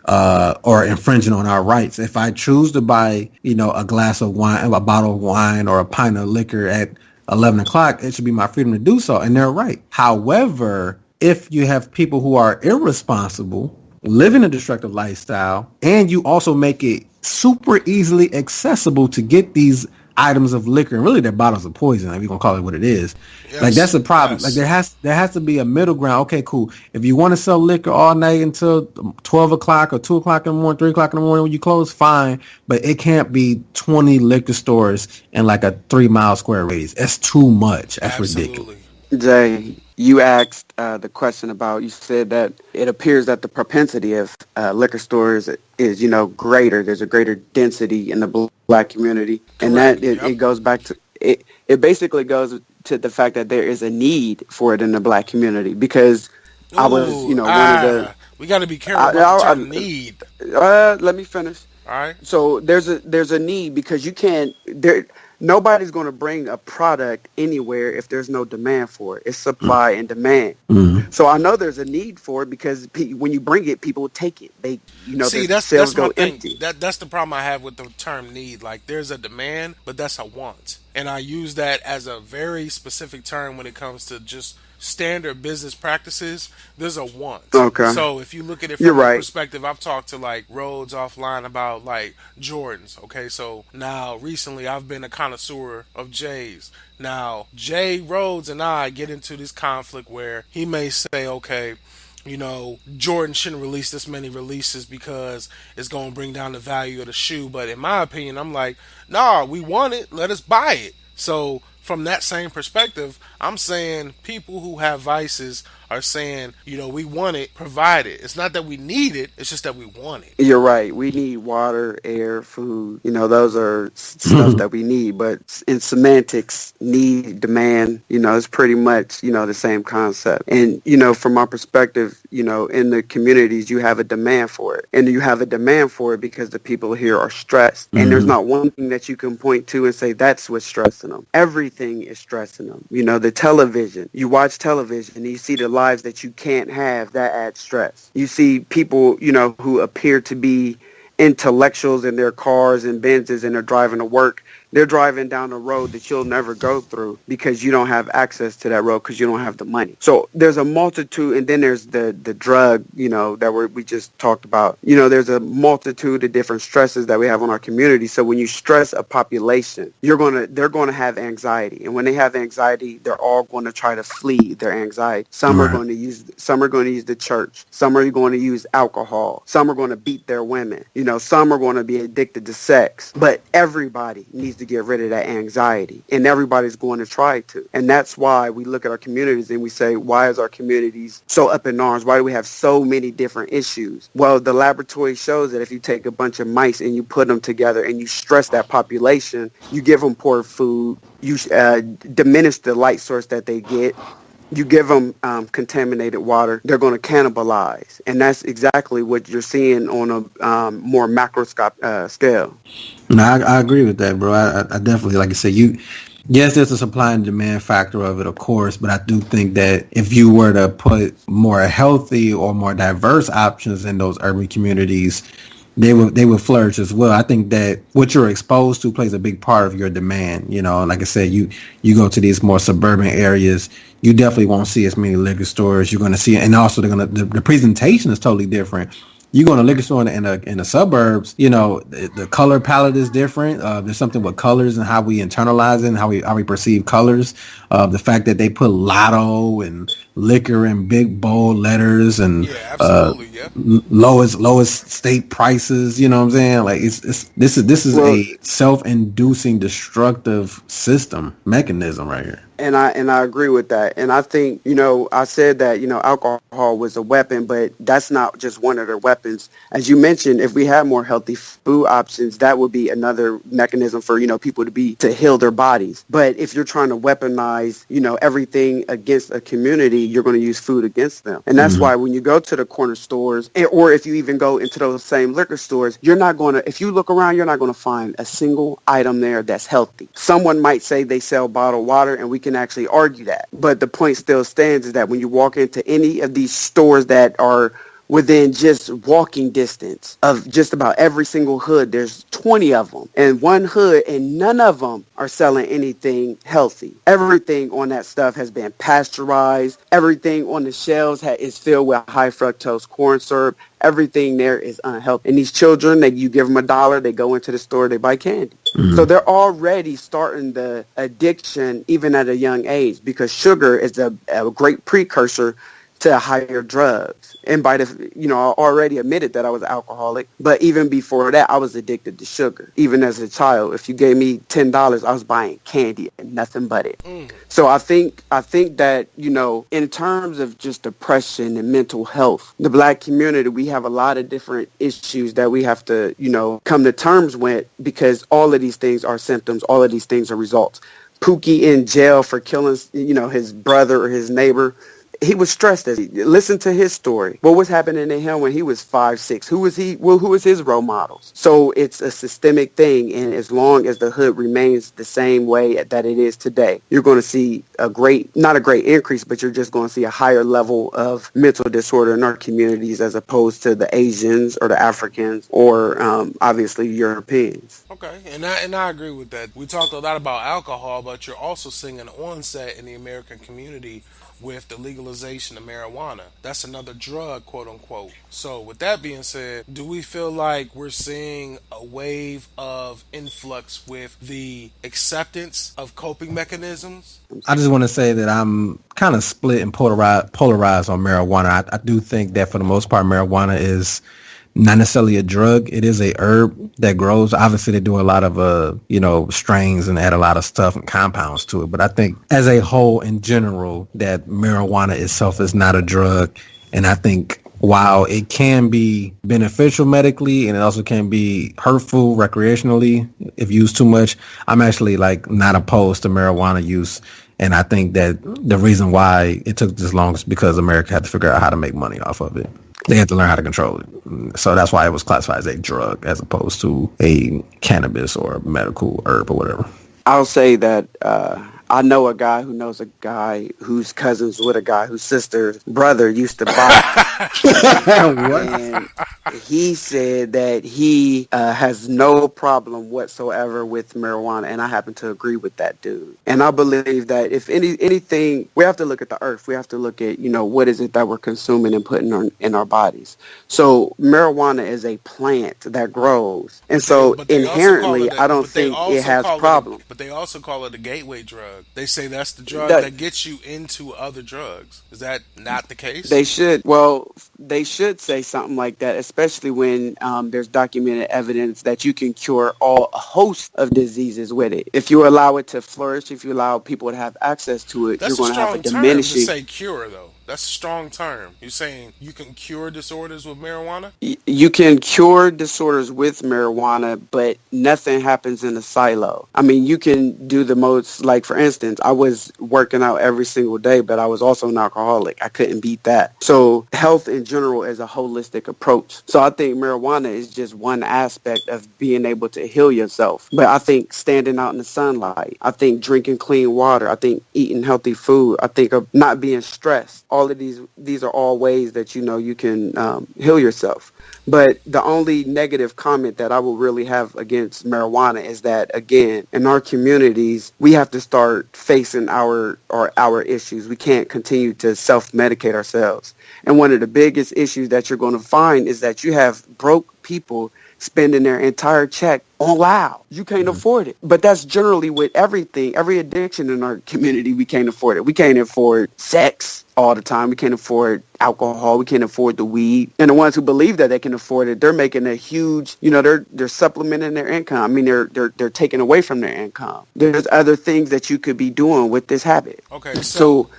or infringing on our rights. If I choose to buy, a glass of wine, a bottle of wine or a pint of liquor at 11 o'clock, it should be my freedom to do so. And they're right. However, if you have people who are irresponsible, living a destructive lifestyle, and you also make it super easily accessible to get these items of liquor, and really they're bottles of poison, if you're gonna call it what it is. Yes, like that's the problem. yes. Like there has to be a middle ground. Okay, cool. If you want to sell liquor all night until 12 o'clock or 2 o'clock in the morning, 3 o'clock in the morning when you close, fine. But it can't be 20 liquor stores in like a 3-mile square radius. That's too much. That's ridiculous. Absolutely. Jay, you asked the question about, you said that it appears that the propensity of liquor stores is, greater. There's a greater density in the black community. And Correct. that Yep. it goes back to, it basically goes to the fact that there is a need for it in the black community because I was, Ooh, one of the, we got to be careful about the term need. let me finish. All right. So there's a need because you can't nobody's going to bring a product anywhere if there's no demand for it. It's supply and demand. Mhm. So I know there's a need for it because when you bring it, people will take it. They See, the that's sales my go thing. empty. That's the problem I have with the term need. Like, there's a demand, but that's a want, and I use that as a very specific term when it comes to just standard business practices. There's a want. Okay. So if you look at it You're from a right. perspective, I've talked to like Rhodes offline about like Jordans. Okay, so now recently I've been a connoisseur of J's. Now J.Rhodes and I get into this conflict where he may say, okay, Jordan shouldn't release this many releases because it's going to bring down the value of the shoe. But in my opinion, I'm like, nah, we want it. Let us buy it. So from that same perspective, I'm saying people who have vices are saying, we want it, provide it. It's not that we need it. It's just that we want it. You're right. We need water, air, food. Those are stuff that we need. But in semantics, need, demand, it's pretty much, the same concept. And, from our perspective, in the communities, you have a demand for it. And you have a demand for it because the people here are stressed. And there's not one thing that you can point to and say that's what's stressing them. Everything is stressing them. The television. You watch television and you see the lives that you can't have, that adds stress. You see people, who appear to be intellectuals in their cars and Benzes and they're driving to work. They're driving down a road that you'll never go through because you don't have access to that road because you don't have the money. So there's a multitude, and then there's the drug, that we just talked about. There's a multitude of different stresses that we have on our community. So when you stress a population, they're going to have anxiety, and when they have anxiety, they're all going to try to flee their anxiety. Some are going to use the church. Some are going to use alcohol. Some are going to beat their women. Some are going to be addicted to sex. But everybody needs to get rid of that anxiety, and everybody's going to try to. And that's why we look at our communities and we say, why is our communities so up in arms? Why do we have so many different issues? Well, the laboratory shows that if you take a bunch of mice and you put them together and you stress that population, you give them poor food, you diminish the light source that they get, you give them contaminated water, they're going to cannibalize. And that's exactly what you're seeing on a more macroscopic scale. No, I agree with that, bro. I definitely, like I said, Yes, there's a supply and demand factor of it, of course, but I do think that if you were to put more healthy or more diverse options in those urban communities, they would flourish as well. I think that what you're exposed to plays a big part of your demand. You know, like I said, you go to these more suburban areas, you definitely won't see as many liquor stores. You're going to see, and also the presentation is totally different. You go in a liquor store in the suburbs, you know, the color palette is different. There's something with colors and how we internalize it and how we perceive colors. The fact that they put lotto and liquor in big bold letters and Yeah, absolutely. Yeah. lowest state prices. You know what I'm saying? Like this is Well, a self-inducing destructive system mechanism right here. And I agree with that. And I think, I said that, alcohol was a weapon, but that's not just one of their weapons. As you mentioned, if we had more healthy food options, that would be another mechanism for, people to heal their bodies. But if you're trying to weaponize, everything against a community, you're going to use food against them. And that's why when you go to the corner stores, or if you even go into those same liquor stores, you're not going to, if you look around, you're not going to find a single item there that's healthy. Someone might say they sell bottled water, and we can actually argue that. But the point still stands is that when you walk into any of these stores that are within just walking distance of just about every single hood, there's 20 of them and one hood, and none of them are selling anything healthy. Everything on that stuff has been pasteurized. Everything on the shelves is filled with high fructose corn syrup. Everything there is unhealthy. And these children, you give them $1, they go into the store, they buy candy. So they're already starting the addiction even at a young age, because sugar is a great precursor to higher drugs. And by I already admitted that I was an alcoholic, but even before that, I was addicted to sugar. Even as a child, if you gave me $10, I was buying candy and nothing but it. So I think that, in terms of just depression and mental health, the Black community, we have a lot of different issues that we have to, come to terms with, because all of these things are symptoms. All of these things are results. Pookie in jail for killing, his brother or his neighbor. He was stressed. Listen to his story. What was happening to him when he was 5, 6? Who was he? Well, who was his role models? So it's a systemic thing, and as long as the hood remains the same way that it is today, you're going to see not a great increase, but you're just going to see a higher level of mental disorder in our communities, as opposed to the Asians or the Africans or obviously Europeans. Okay, and I agree with that. We talked a lot about alcohol, but you're also seeing an onset in the American community with the legalization of marijuana. That's another drug, quote unquote. So, with that being said, do we feel like we're seeing a wave of influx with the acceptance of coping mechanisms? I just want to say that I'm kind of split and polarized on marijuana. I do think that for the most part, marijuana is not necessarily a drug. It is a herb that grows. Obviously, they do a lot of strains and add a lot of stuff and compounds to it. But I think as a whole, in general, that marijuana itself is not a drug. And I think while it can be beneficial medically, and it also can be hurtful recreationally if used too much, I'm actually not opposed to marijuana use. And I think that the reason why it took this long is because America had to figure out how to make money off of it. They had to learn how to control it. So that's why it was classified as a drug as opposed to a cannabis or a medical herb or whatever. I'll say that I know a guy who knows a guy whose cousins with a guy whose sister's brother used to buy. What? And he said that he has no problem whatsoever with marijuana, and I happen to agree with that dude. And I believe that if anything, we have to look at the earth. We have to look at, what is it that we're consuming and putting in our bodies. So marijuana is a plant that grows. And so inherently, I don't think it has problems. But they also call it a gateway drug. They say that's the drug that gets you into other drugs. Is that not the case? They should. Well, they should say something like that, especially when there's documented evidence that you can cure a host of diseases with it. If you allow it to flourish, if you allow people to have access to it, That's you're going to have a strong term diminishing. to say cure, though. That's a strong term. You're saying you can cure disorders with marijuana? You can cure disorders with marijuana, but nothing happens in a silo. I mean, you can do the most, like for instance, I was working out every single day, but I was also an alcoholic. I couldn't beat that. So health in general is a holistic approach. So I think marijuana is just one aspect of being able to heal yourself. But I think standing out in the sunlight, I think drinking clean water, I think eating healthy food, I think of not being stressed. All of these are all ways that you can heal yourself. But the only negative comment that I will really have against marijuana is that, again, in our communities, we have to start facing our issues. We can't continue to self-medicate ourselves. And one of the biggest issues that you're going to find is that you have broke people spending their entire check on loud. You can't afford it. But that's generally with everything, every addiction in our community, we can't afford it. We can't afford sex all the time. We can't afford alcohol. We can't afford the weed. And the ones who believe that they can afford it, they're making a huge, they're supplementing their income. I mean, they're taking away from their income. There's other things that you could be doing with this habit. Okay, so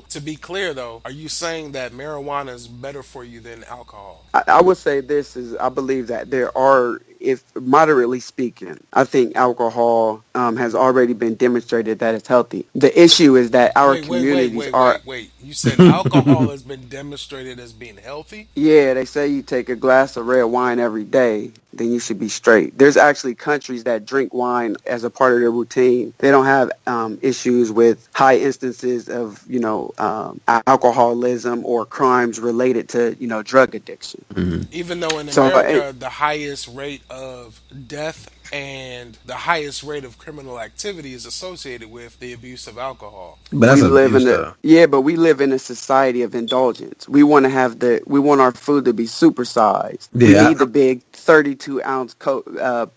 to be clear though, are you saying that marijuana is better for you than alcohol? I would say I believe that there are, if moderately speaking, I think alcohol has already been demonstrated that it's healthy. The issue is that our communities are. Wait. You said alcohol has been demonstrated as being healthy? Yeah, they say you take a glass of red wine every day, then you should be straight. There's actually countries that drink wine as a part of their routine. They don't have issues with high instances of, alcoholism or crimes related to, drug addiction. Mm-hmm. Even though in America, the highest rate of death and the highest rate of criminal activity is associated with the abuse of alcohol. But that's but we live in a society of indulgence. We want our food to be supersized. Yeah. We need the big 32-ounce Coke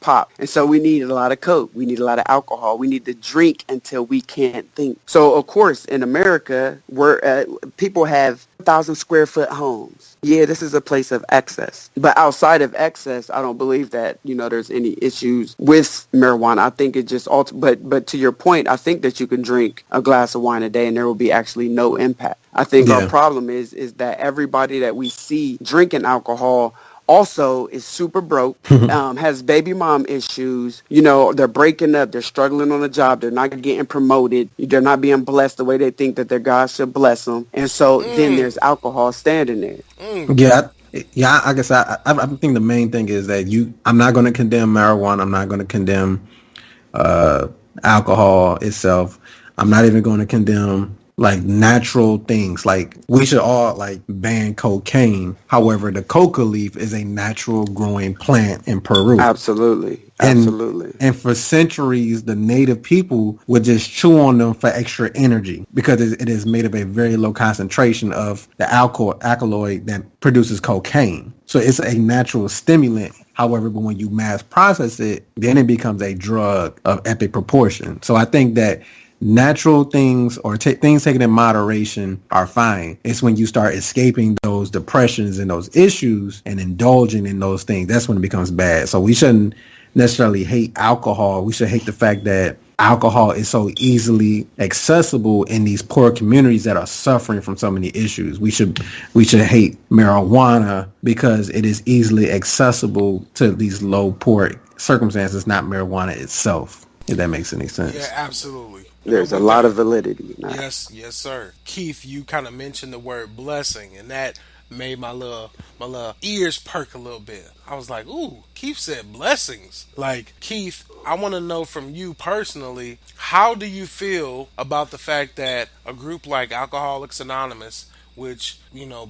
pop, and so we need a lot of Coke. We need a lot of alcohol. We need to drink until we can't think. So of course, in America, where people have 1,000 square foot homes. Yeah, this is a place of excess. But outside of excess, I don't believe that, there's any issues with marijuana. I think it just, but to your point, I think that you can drink a glass of wine a day and there will be actually no impact. I think our problem is that everybody that we see drinking alcohol also is super broke, has baby mom issues. They're breaking up. They're struggling on a job. They're not getting promoted. They're not being blessed the way they think that their God should bless them. And so then there's alcohol standing there. Yeah, I guess I think the main thing is that I'm not going to condemn marijuana. I'm not going to condemn alcohol itself. I'm not even going to condemn like natural things. Like we should all like ban cocaine. However, the coca leaf is a natural growing plant in Peru. Absolutely. And for centuries, the native people would just chew on them for extra energy because it is made of a very low concentration of the alkaloid that produces cocaine. So it's a natural stimulant. However, but when you mass process it, then it becomes a drug of epic proportion. So I think that natural things or things taken in moderation are fine. It's when you start escaping those depressions and those issues and indulging in those things, that's when it becomes bad. So we shouldn't necessarily hate alcohol. We should hate the fact that alcohol is so easily accessible in these poor communities that are suffering from so many issues. We should hate marijuana because it is easily accessible to these low poor circumstances, not marijuana itself, if that makes any sense. Yeah, absolutely. There's a lot of validity in that. Yes, sir. Keith, you kind of mentioned the word blessing, and that made my little ears perk a little bit. I was like, ooh, Keith said blessings. Like, Keith, I want to know from you personally, how do you feel about the fact that a group like Alcoholics Anonymous, which,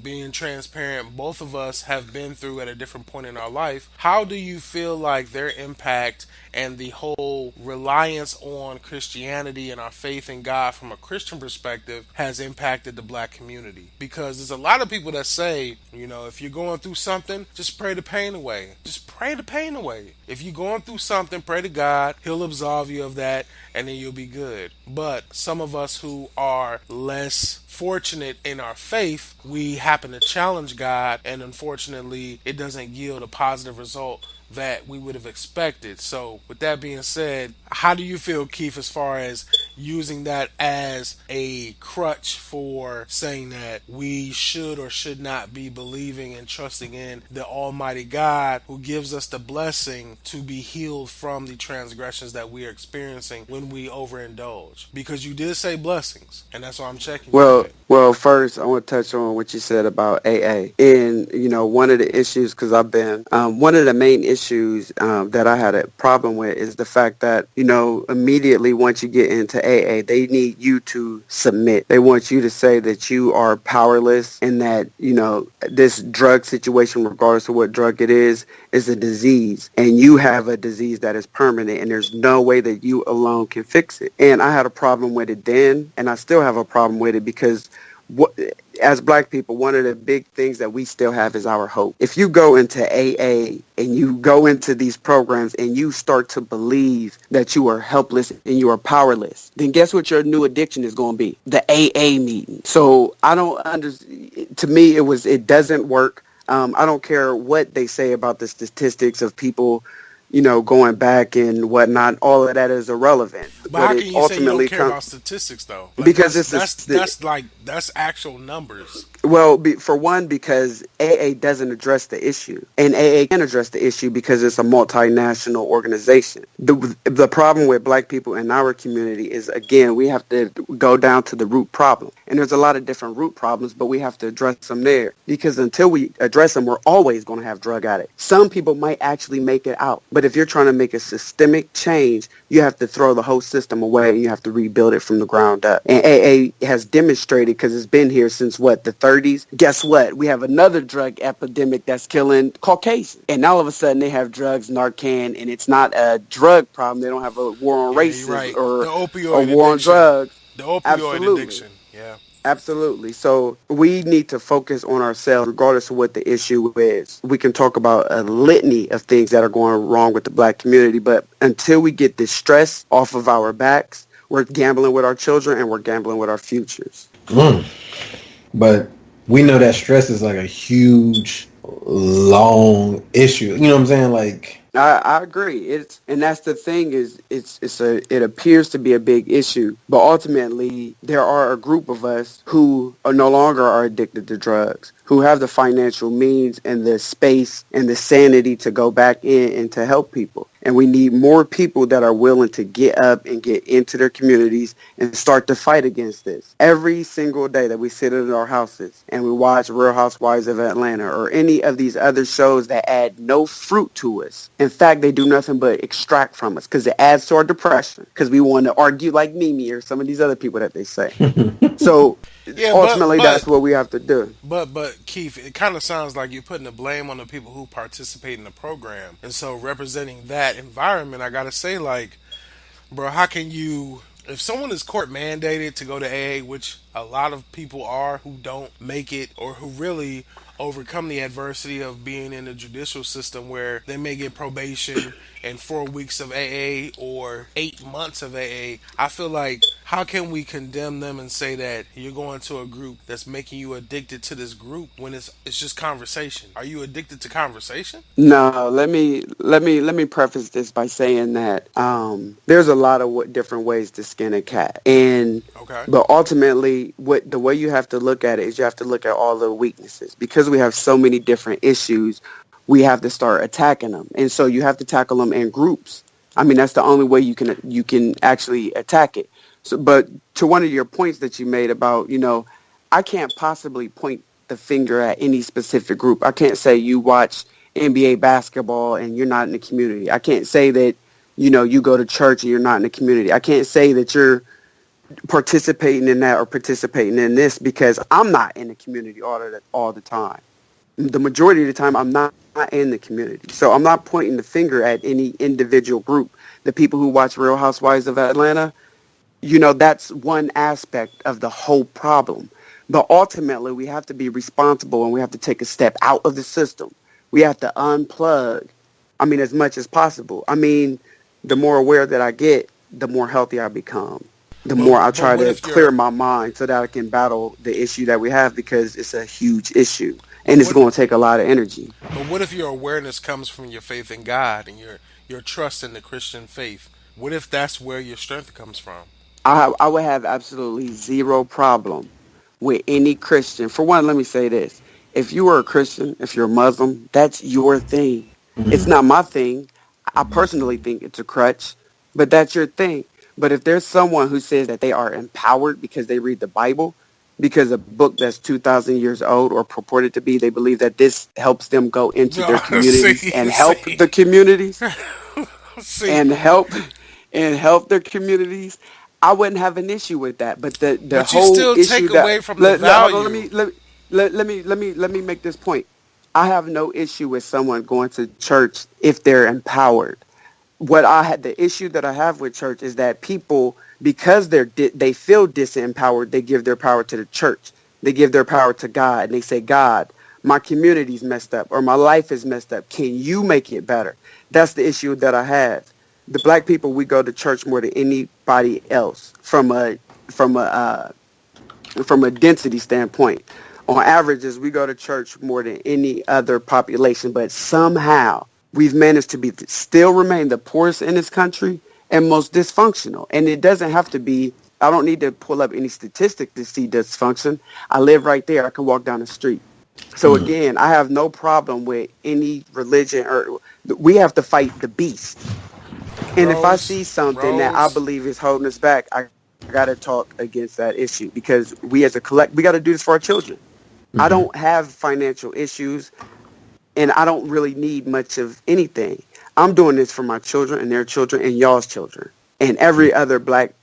being transparent, both of us have been through at a different point in our life, how do you feel like their impact and the whole reliance on Christianity and our faith in God from a Christian perspective has impacted the black community? Because there's a lot of people that say, if you're going through something, just pray the pain away. Just pray the pain away. If you're going through something, pray to God. He'll absolve you of that, and then you'll be good. But some of us who are less fortunate in our faith, we happen to challenge God, and unfortunately, it doesn't yield a positive result that we would have expected. So with that being said, how do you feel, Keith, as far as using that as a crutch for saying that we should or should not be believing and trusting in the Almighty God who gives us the blessing to be healed from the transgressions that we are experiencing when we overindulge. Because you did say blessings, and that's why I'm checking you on Well, it. well, first I want to touch on what you said about AA, and one of the issues, because I've been one of the main issues that I had a problem with is the fact that immediately once you get into AA, they need you to submit. They want you to say that you are powerless and that this drug situation, regardless of what drug it is a disease, and you have a disease that is permanent, and there's no way that you alone can fix it. And I had a problem with it then, and I still have a problem with it because what, as black people, one of the big things that we still have is our hope. If you go into AA and you go into these programs and you start to believe that you are helpless and you are powerless, then guess what your new addiction is going to be? The AA meeting. So I don't understand. To me, it doesn't work. I don't care what they say about the statistics of people, going back and whatnot. All of that is irrelevant. But how But can it you say you don't ultimately care comes about statistics though? Like because that's actual numbers. well, for one, because AA doesn't address the issue, and AA can address the issue because it's a multinational organization. The problem with black people in our community is, again, we have to go down to the root problem, and there's a lot of different root problems, but we have to address them there, because until we address them, we're always going to have drug addicts. Some people might actually make it out, but if you're trying to make a systemic change, you have to throw the whole system away and you have to rebuild it from the ground up. And AA has demonstrated, because it's been here since the 30s. Guess what? We have another drug epidemic that's killing Caucasians. And all of a sudden they have drugs, Narcan, and it's not a drug problem. They don't have a war on Yeah, you're races right. or The a opioid war on addiction. drugs. The opioid Absolutely. addiction. Yeah. Absolutely. So we need to focus on ourselves regardless of what the issue is. We can talk about a litany of things that are going wrong with the black community, but until we get this stress off of our backs, we're gambling with our children and we're gambling with our futures. But we know that stress is like a huge, long issue. You know what I'm saying? Like, I agree. And that's the thing is it appears to be a big issue, but ultimately there are a group of us who are no longer are addicted to drugs, who have the financial means and the space and the sanity to go back in and to help people. And we need more people that are willing to get up and get into their communities and start to fight against this. Every single day that we sit in our houses and we watch Real Housewives of Atlanta or any of these other shows that add no fruit to us. In fact, they do nothing but extract from us because it adds to our depression because we want to argue like Mimi or some of these other people that they say. So Yeah, ultimately, that's what we have to do. but Keith, it kind of sounds like you're putting the blame on the people who participate in the program, and so representing that environment, I gotta say, like, bro, how can you? If someone is court mandated to go to AA, which a lot of people are who don't make it or who really overcome the adversity of being in the judicial system where they may get probation and 4 weeks of AA or 8 months of AA, I feel like how can we condemn them and say that you're going to a group that's making you addicted to this group when it's just conversation? Are you addicted to conversation? No, let me preface this by saying that there's a lot of different ways to skin a cat, and Okay. but ultimately, what the way you have to look at it is you have to look at all the weaknesses because we have so many different issues. We have to start attacking them, and so you have to tackle them in groups. I mean, that's the only way you can actually attack it. So, but to one of your points that you made about, I can't possibly point the finger at any specific group. I can't say you watch NBA basketball and you're not in the community. I can't say that, you go to church and you're not in the community. I can't say that you're participating in that or participating in this because I'm not in the community all the time. The majority of the time, I'm not in the community. So I'm not pointing the finger at any individual group. The people who watch Real Housewives of Atlanta, that's one aspect of the whole problem. But ultimately, we have to be responsible and we have to take a step out of the system. We have to unplug, as much as possible. The more aware that I get, the more healthy I become. The more I try what to if clear you're my mind so that I can battle the issue that we have because it's a huge issue but and it's what going to take a lot of energy. but what if your awareness comes from your faith in God and your trust in the Christian faith? What if that's where your strength comes from? I would have absolutely zero problem with any Christian. For one, let me say this. If you are a Christian, if you're a Muslim, that's your thing. It's not my thing. I personally think it's a crutch, but that's your thing. But if there's someone who says that they are empowered because they read the Bible, because a book that's 2,000 years old or purported to be, they believe that this helps them go into their communities and help the communities and help their communities, I wouldn't have an issue with that. But the But you whole still issue take away from the value. let me make this point. I have no issue with someone going to church if they're empowered. The issue that I have with church is that people, because they feel disempowered, they give their power to the church. They give their power to God, and they say, God, my community's messed up or my life is messed up. Can you make it better? That's the issue that I have. The black people, we go to church more than anybody else from a density standpoint. On averages, we go to church more than any other population, but somehow we've managed to still remain the poorest in this country and most dysfunctional. And it doesn't have to be, I don't need to pull up any statistic to see dysfunction. I live right there. I can walk down the street. So again, I have no problem with any religion, or we have to fight the beast. And if I see something that I believe is holding us back, I got to talk against that issue, because we as a we got to do this for our children. I don't have financial issues, and I don't really need much of anything. I'm doing this for my children and their children and y'all's children and every other black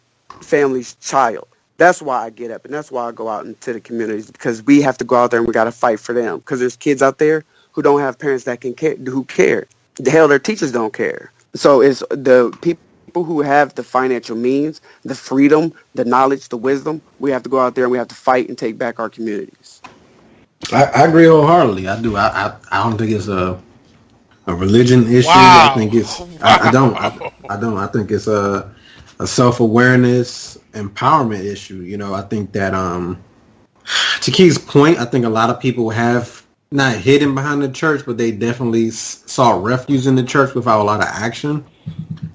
family's child. That's why I get up, and that's why I go out into the communities, because we have to go out there and we got to fight for them, because there's kids out there who don't have parents that can care, who care. The hell, their teachers don't care. So it's the people who have the financial means, the freedom, the knowledge, the wisdom. We have to go out there and we have to fight and take back our communities. I agree wholeheartedly. I do. I don't think it's a religion issue. Wow. I think it's I don't. I think it's a self-awareness, empowerment issue. You know, I think that to Keith's point, I think a lot of people have not hidden behind the church, but they definitely sought refuge in the church without a lot of action.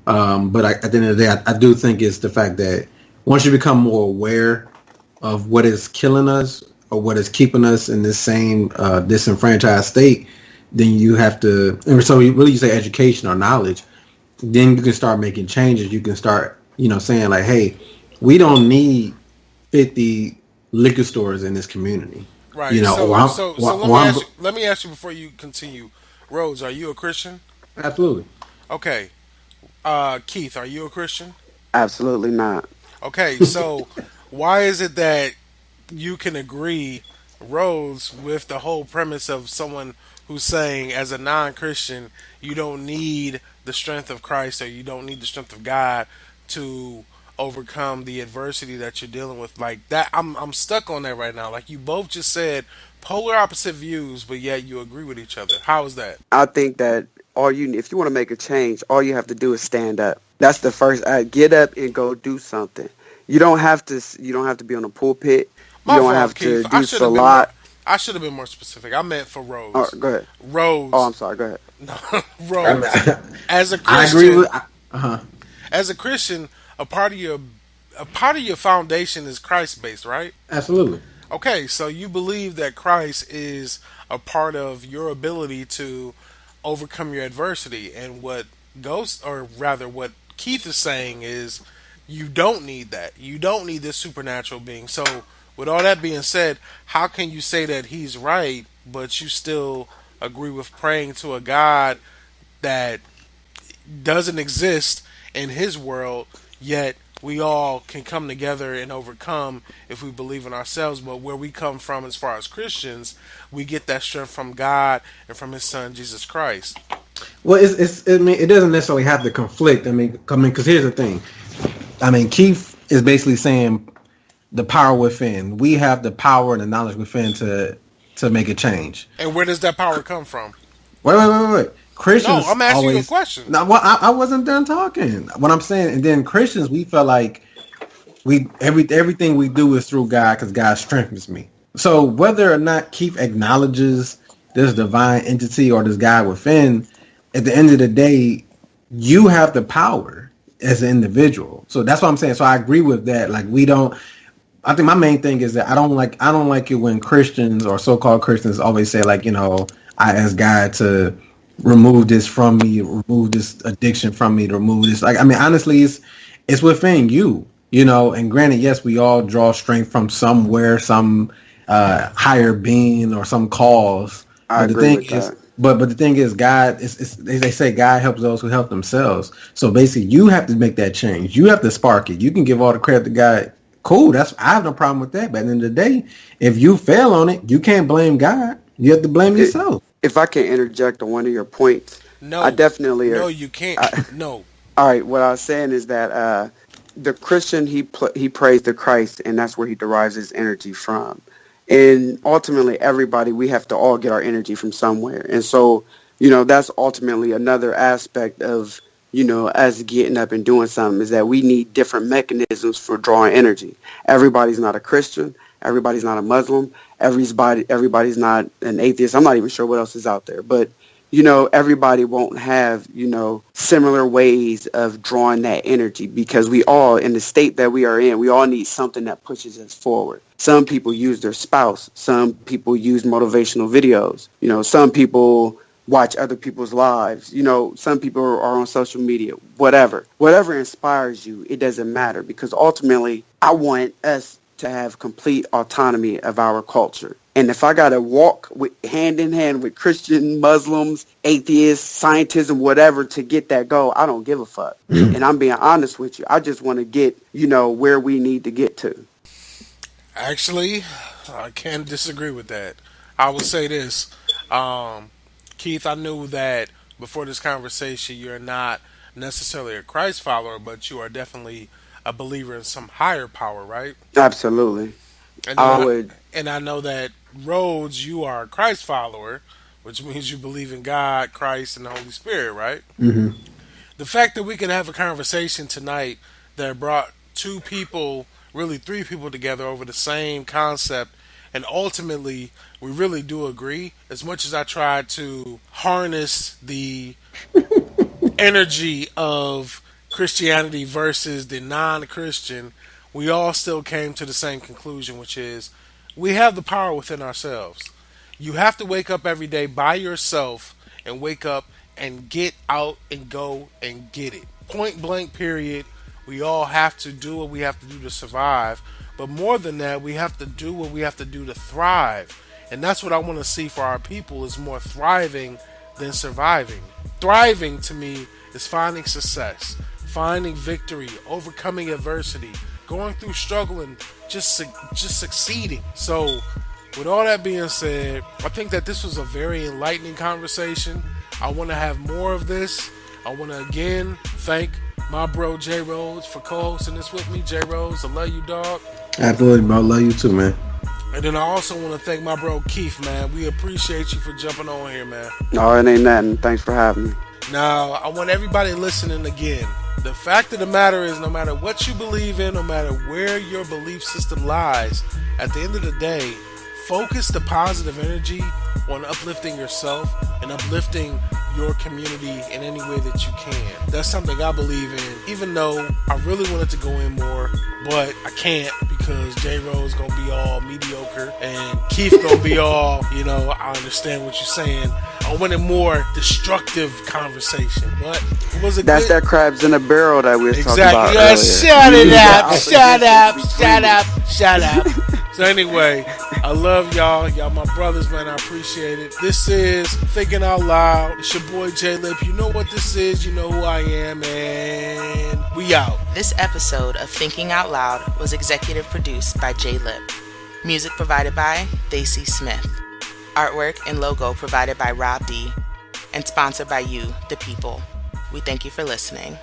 But at the end of the day, I do think it's the fact that once you become more aware of what is killing us or what is keeping us in this same disenfranchised state, then you have to, and so you say education or knowledge, then you can start making changes. You can start, saying like, hey, we don't need 50 liquor stores in this community. Right. Let me ask you before you continue. Rhodes, are you a Christian? Absolutely. Okay. Keith, are you a Christian? Absolutely not. Okay, so why is it that you can agree, Rhodes, with the whole premise of someone who's saying, as a non-Christian, you don't need the strength of Christ, or you don't need the strength of God to overcome the adversity that you're dealing with? Like that, I'm stuck on that right now. Like, you both just said polar opposite views, but yet you agree with each other. How is that? I think that if you want to make a change, all you have to do is stand up. That's the first. Get up and go do something. You don't have to be on a pulpit. You don't have to do a lot. I should have been more specific. I meant for Rhodes. Oh, go ahead. Rhodes. Oh, I'm sorry. Go ahead. No, Rhodes. As a Christian, I agree with. As a Christian, a part of your foundation is Christ based, right? Absolutely. Okay, so you believe that Christ is a part of your ability to overcome your adversity, and what Keith is saying is you don't need that. You don't need this supernatural being. So, with all that being said, how can you say that he's right, but you still agree with praying to a God that doesn't exist in his world, yet we all can come together and overcome if we believe in ourselves? But where we come from as far as Christians, we get that strength from God and from his son, Jesus Christ. Well, it doesn't necessarily have to conflict. I mean, because here's the thing. I mean, Keith is basically saying the power within. We have the power and the knowledge within to make a change. And where does that power come from? Wait. Christians. No, I'm asking you a question. No, well, I wasn't done talking. What I'm saying, and then Christians, we feel like everything we do is through God, because God strengthens me. So whether or not Keith acknowledges this divine entity or this God within, at the end of the day, you have the power. as an individual. So that's what I'm saying. So I agree with that. Like we don't. I think my main thing is that I don't like it when Christians or so-called Christians always say like, I ask God to remove this from me, remove this addiction from me, to remove this. Like, I mean, honestly, it's within you, and granted, yes, we all draw strength from somewhere, some higher being or some cause. I agree with that. But the thing is, God, they say God helps those who help themselves. So basically, you have to make that change. You have to spark it. You can give all the credit to God. Cool. I have no problem with that. But at the end of the day, if you fail on it, you can't blame God. You have to blame yourself. If I can interject on one of your points, No, I definitely. No, you can't. No. All right. What I was saying is that the Christian he prays to Christ, and that's where he derives his energy from. And ultimately, everybody, we have to all get our energy from somewhere. And so, that's ultimately another aspect of, us getting up and doing something, is that we need different mechanisms for drawing energy. Everybody's not a Christian. Everybody's not a Muslim. Everybody's not an atheist. I'm not even sure what else is out there. But, everybody won't have, similar ways of drawing that energy, because we all, in the state that we are in, we all need something that pushes us forward. Some people use their spouse. Some people use motivational videos. Some people watch other people's lives. Some people are on social media. Whatever inspires you, it doesn't matter, because ultimately I want us to have complete autonomy of our culture. And if I got to walk hand in hand with Christian, Muslims, atheists, scientism, whatever, to get that goal, I don't give a fuck. And I'm being honest with you. I just want to get, where we need to get to. Actually, I can't disagree with that. I will say this. Keith, I knew that before this conversation, you're not necessarily a Christ follower, but you are definitely a believer in some higher power, right? Absolutely. And I know that Rhodes, you are a Christ follower, which means you believe in God, Christ, and the Holy Spirit, right? Mm-hmm. The fact that we can have a conversation tonight that brought two people, really three people together over the same concept, and ultimately we really do agree. As much as I tried to harness the energy of Christianity versus the non-Christian, we all still came to the same conclusion, which is we have the power within ourselves. You have to wake up every day by yourself and wake up and get out and go and get it. Point blank, period. We all have to do what we have to do to survive. But more than that, we have to do what we have to do to thrive. And that's what I want to see for our people, is more thriving than surviving. Thriving to me is finding success, finding victory, overcoming adversity, going through struggle, and just succeeding. So with all that being said, I think that this was a very enlightening conversation. I want to have more of this. I want to again thank my bro J.Rhodes for co-hosting this with me. J.Rhodes, I love you, dog. Absolutely, bro. Love you too, man. And then I also want to thank my bro Keith, man. We appreciate you for jumping on here, man. No, it ain't nothing. Thanks for having me. Now, I want everybody listening again. The fact of the matter is, no matter what you believe in, no matter where your belief system lies, at the end of the day, focus the positive energy on uplifting yourself and uplifting your community in any way that you can. That's something I believe in, even though I really wanted to go in more, but I can't, because J.Rhodes gonna be all mediocre and Keith gonna be all, I understand what you're saying. I wanted more destructive conversation, but it was That's that crabs in a barrel that we were talking about earlier. Shut it up, shut up. So anyway, I love y'all. Y'all my brothers, man. I appreciate it. This is Thinking Out Loud. It's your boy J-Lip. You know what this is. You know who I am, and we out. This episode of Thinking Out Loud was executive produced by J-Lip. Music provided by Daisy Smith. Artwork and logo provided by Rob D. And sponsored by you, the people. We thank you for listening.